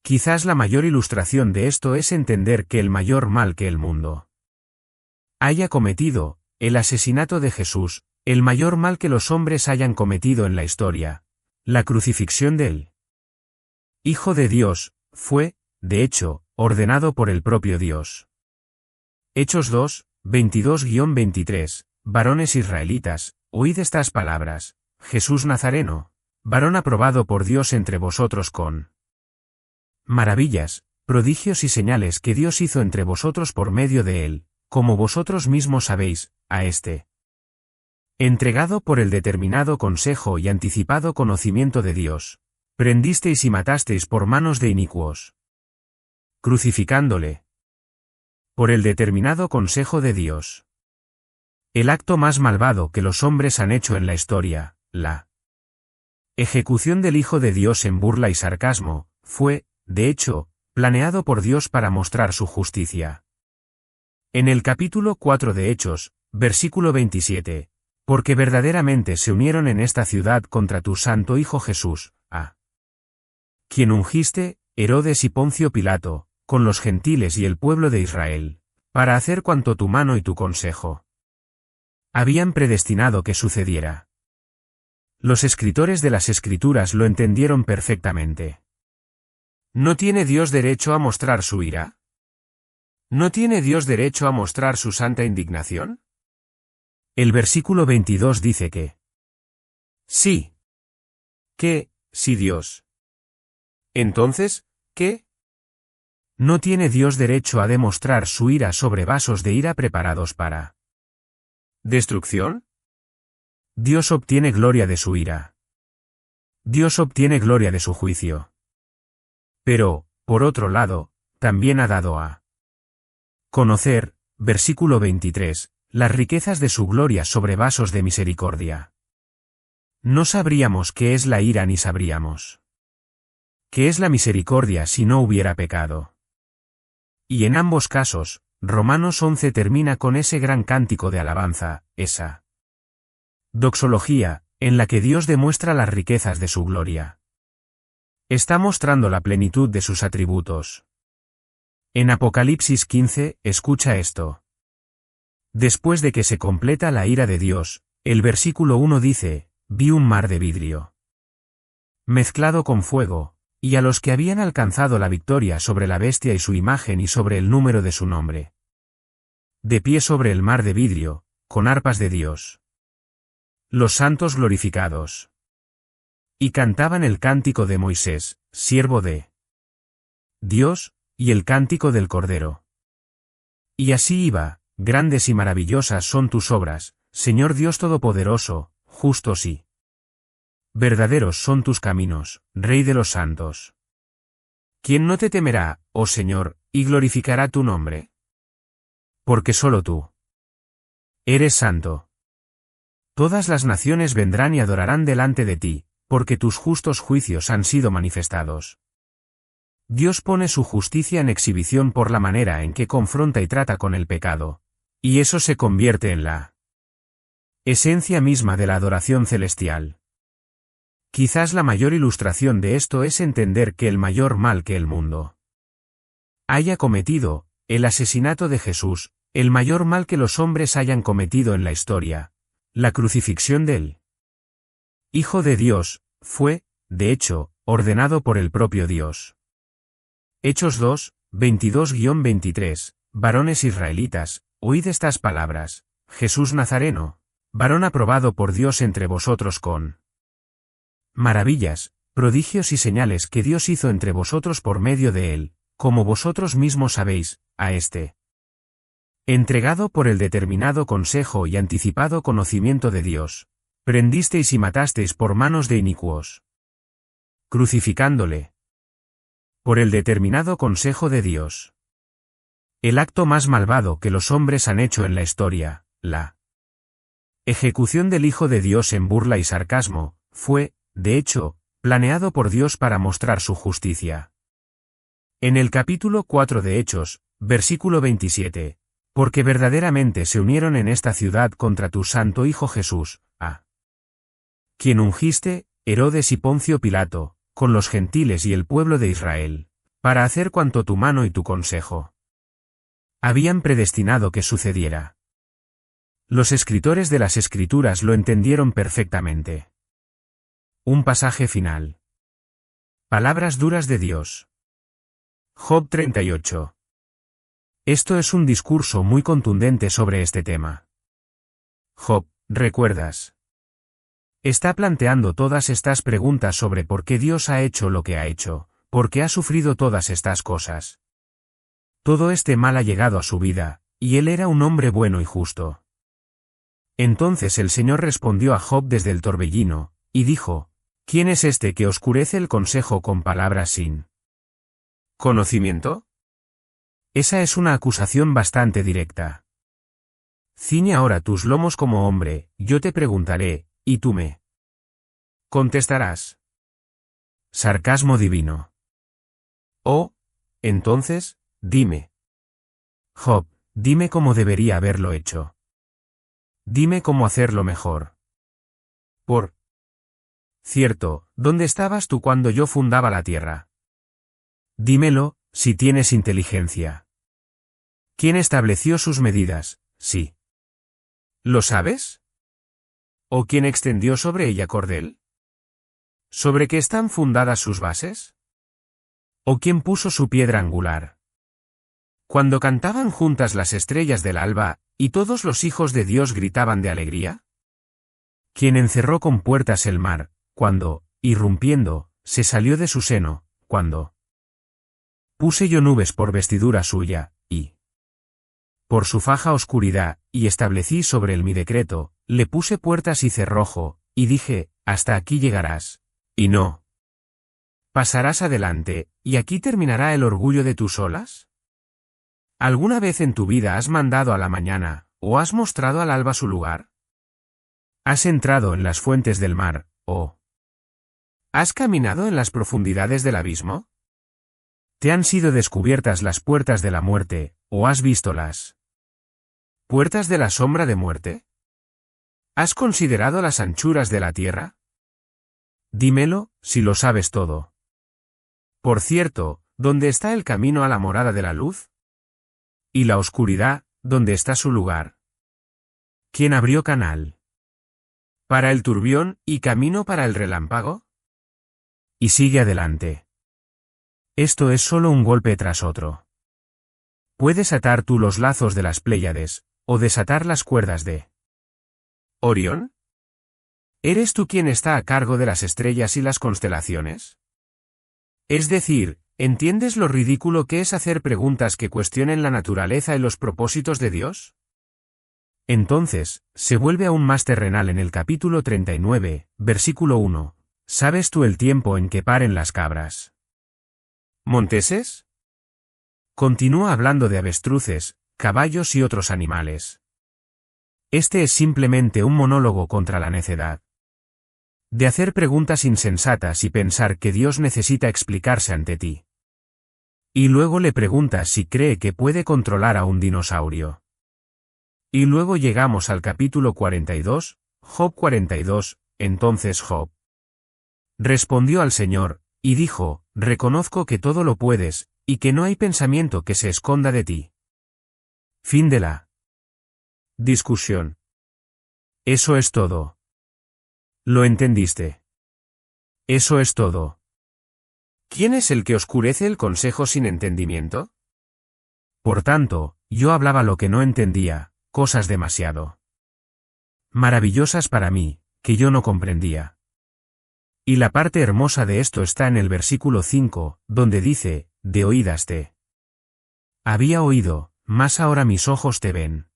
Quizás la mayor ilustración de esto es entender que el mayor mal que el mundo haya cometido, el asesinato de Jesús, el mayor mal que los hombres hayan cometido en la historia, la crucifixión del Hijo de Dios, fue, de hecho, ordenado por el propio Dios. Hechos 2, 22-23, varones israelitas, oíd estas palabras, Jesús Nazareno, varón aprobado por Dios entre vosotros con maravillas, prodigios y señales que Dios hizo entre vosotros por medio de él, como vosotros mismos sabéis, a este entregado por el determinado consejo y anticipado conocimiento de Dios, prendisteis y matasteis por manos de inicuos, crucificándole por el determinado consejo de Dios. El acto más malvado que los hombres han hecho en la historia, la ejecución del Hijo de Dios en burla y sarcasmo, fue, de hecho, planeado por Dios para mostrar su justicia. En el capítulo 4 de Hechos, versículo 27, porque verdaderamente se unieron en esta ciudad contra tu santo Hijo Jesús, a quien ungiste, Herodes y Poncio Pilato, con los gentiles y el pueblo de Israel, para hacer cuanto tu mano y tu consejo habían predestinado que sucediera. Los escritores de las Escrituras lo entendieron perfectamente. ¿No tiene Dios derecho a mostrar su ira? ¿No tiene Dios derecho a mostrar su santa indignación? El versículo 22 dice que sí. ¿Qué, si Dios? Entonces, ¿qué? ¿No tiene Dios derecho a demostrar su ira sobre vasos de ira preparados para destrucción? Dios obtiene gloria de su ira. Dios obtiene gloria de su juicio. Pero, por otro lado, también ha dado a conocer, versículo 23, las riquezas de su gloria sobre vasos de misericordia. No sabríamos qué es la ira ni sabríamos qué es la misericordia si no hubiera pecado. Y en ambos casos, Romanos 11 termina con ese gran cántico de alabanza, esa doxología, en la que Dios demuestra las riquezas de su gloria. Está mostrando la plenitud de sus atributos. En Apocalipsis 15, escucha esto. Después de que se completa la ira de Dios, el versículo 1 dice, vi un mar de vidrio mezclado con fuego, y a los que habían alcanzado la victoria sobre la bestia y su imagen y sobre el número de su nombre, de pie sobre el mar de vidrio, con arpas de Dios, los santos glorificados, y cantaban el cántico de Moisés, siervo de Dios, y el cántico del Cordero. Y así iba, grandes y maravillosas son tus obras, Señor Dios Todopoderoso, justos y verdaderos son tus caminos, Rey de los santos. ¿Quién no te temerá, oh Señor, y glorificará tu nombre? Porque solo tú eres santo. Todas las naciones vendrán y adorarán delante de ti, porque tus justos juicios han sido manifestados. Dios pone su justicia en exhibición por la manera en que confronta y trata con el pecado, y eso se convierte en la esencia misma de la adoración celestial. Quizás la mayor ilustración de esto es entender que el mayor mal que el mundo haya cometido, el asesinato de Jesús, el mayor mal que los hombres hayan cometido en la historia, la crucifixión del Hijo de Dios, fue, de hecho, ordenado por el propio Dios. Hechos 2, 22-23, varones israelitas, oíd estas palabras, Jesús Nazareno, varón aprobado por Dios entre vosotros con maravillas, prodigios y señales que Dios hizo entre vosotros por medio de él, como vosotros mismos sabéis, a este entregado por el determinado consejo y anticipado conocimiento de Dios, prendisteis y matasteis por manos de inicuos, crucificándole por el determinado consejo de Dios. El acto más malvado que los hombres han hecho en la historia, la ejecución del Hijo de Dios en burla y sarcasmo, fue, de hecho, planeado por Dios para mostrar su justicia. En el capítulo 4 de Hechos, versículo 27, porque verdaderamente se unieron en esta ciudad contra tu santo Hijo Jesús, a quien ungiste, Herodes y Poncio Pilato, con los gentiles y el pueblo de Israel, para hacer cuanto tu mano y tu consejo habían predestinado que sucediera. Los escritores de las Escrituras lo entendieron perfectamente. Un pasaje final. Palabras duras de Dios. Job 38. Esto es un discurso muy contundente sobre este tema. Job, ¿recuerdas? Está planteando todas estas preguntas sobre por qué Dios ha hecho lo que ha hecho, por qué ha sufrido todas estas cosas. Todo este mal ha llegado a su vida, y él era un hombre bueno y justo. Entonces el Señor respondió a Job desde el torbellino, y dijo, ¿quién es este que oscurece el consejo con palabras sin conocimiento? Esa es una acusación bastante directa. Ciñe ahora tus lomos como hombre, yo te preguntaré, y tú me contestarás. Sarcasmo divino. Oh, entonces, dime. Job, dime cómo debería haberlo hecho. Dime cómo hacerlo mejor. Por cierto, ¿dónde estabas tú cuando yo fundaba la tierra? Dímelo, si tienes inteligencia. ¿Quién estableció sus medidas? Sí. ¿Lo sabes? ¿O quién extendió sobre ella cordel? ¿Sobre qué están fundadas sus bases? ¿O quién puso su piedra angular? Cuando cantaban juntas las estrellas del alba, y todos los hijos de Dios gritaban de alegría. ¿Quién encerró con puertas el mar, cuando, irrumpiendo, se salió de su seno, cuando puse yo nubes por vestidura suya, y por su faja oscuridad, y establecí sobre él mi decreto, le puse puertas y cerrojo, y dije, hasta aquí llegarás, y no pasarás adelante, y aquí terminará el orgullo de tus olas? ¿Alguna vez en tu vida has mandado a la mañana, o has mostrado al alba su lugar? ¿Has entrado en las fuentes del mar, o has caminado en las profundidades del abismo? ¿Te han sido descubiertas las puertas de la muerte, o has visto las puertas de la sombra de muerte? ¿Has considerado las anchuras de la tierra? Dímelo, si lo sabes todo. Por cierto, ¿dónde está el camino a la morada de la luz? ¿Y la oscuridad, dónde está su lugar? ¿Quién abrió canal para el turbión y camino para el relámpago? Y sigue adelante. Esto es solo un golpe tras otro. ¿Puedes atar tú los lazos de las Pléyades, o desatar las cuerdas de Orión? ¿Eres tú quien está a cargo de las estrellas y las constelaciones? Es decir, ¿entiendes lo ridículo que es hacer preguntas que cuestionen la naturaleza y los propósitos de Dios? Entonces, se vuelve aún más terrenal en el capítulo 39, versículo 1. ¿Sabes tú el tiempo en que paren las cabras monteses? Continúa hablando de avestruces, caballos y otros animales. Este es simplemente un monólogo contra la necedad de hacer preguntas insensatas y pensar que Dios necesita explicarse ante ti. Y luego le preguntas si cree que puede controlar a un dinosaurio. Y luego llegamos al capítulo 42, Job 42, entonces Job respondió al Señor, y dijo, reconozco que todo lo puedes, y que no hay pensamiento que se esconda de ti. Fin de la discusión. Eso es todo. ¿Lo entendiste? Eso es todo. ¿Quién es el que oscurece el consejo sin entendimiento? Por tanto, yo hablaba lo que no entendía, cosas demasiado maravillosas para mí, que yo no comprendía. Y la parte hermosa de esto está en el versículo 5, donde dice, de oídas te había oído, mas ahora mis ojos te ven.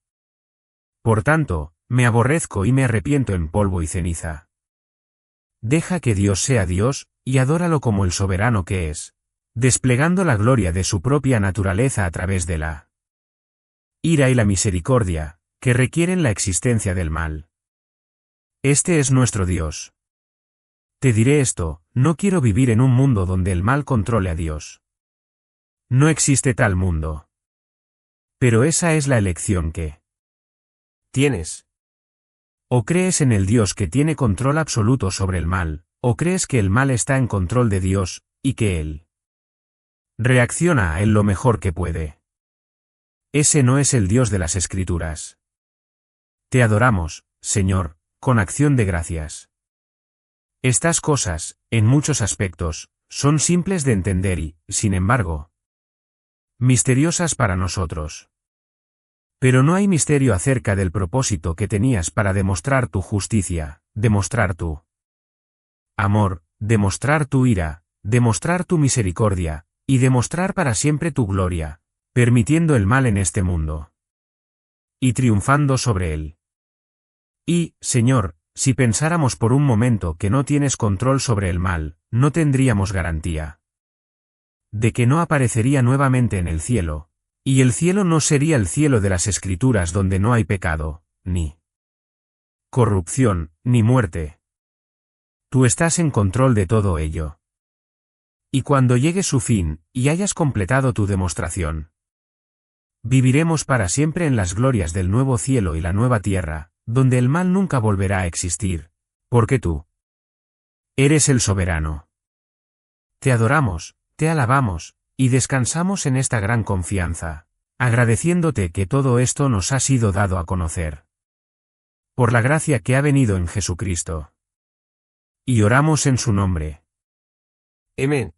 Por tanto, me aborrezco y me arrepiento en polvo y ceniza. Deja que Dios sea Dios, y adóralo como el soberano que es, desplegando la gloria de su propia naturaleza a través de la ira y la misericordia, que requieren la existencia del mal. Este es nuestro Dios. Te diré esto, no quiero vivir en un mundo donde el mal controle a Dios. No existe tal mundo. Pero esa es la elección que tienes. O crees en el Dios que tiene control absoluto sobre el mal, o crees que el mal está en control de Dios, y que Él Reacciona a él lo mejor que puede. Ese no es el Dios de las Escrituras. Te adoramos, Señor, con acción de gracias. Estas cosas, en muchos aspectos, son simples de entender y, sin embargo, misteriosas para nosotros. Pero no hay misterio acerca del propósito que tenías para demostrar tu justicia, demostrar tu amor, demostrar tu ira, demostrar tu misericordia, y demostrar para siempre tu gloria, permitiendo el mal en este mundo. Y triunfando sobre él. Y, Señor, si pensáramos por un momento que no tienes control sobre el mal, no tendríamos garantía de que no aparecería nuevamente en el cielo, y el cielo no sería el cielo de las Escrituras donde no hay pecado, ni corrupción, ni muerte. Tú estás en control de todo ello. Y cuando llegue su fin, y hayas completado tu demostración, viviremos para siempre en las glorias del nuevo cielo y la nueva tierra, donde el mal nunca volverá a existir, porque tú eres el soberano. Te adoramos, te alabamos, y descansamos en esta gran confianza, agradeciéndote que todo esto nos ha sido dado a conocer. Por la gracia que ha venido en Jesucristo. Y oramos en su nombre. Amén.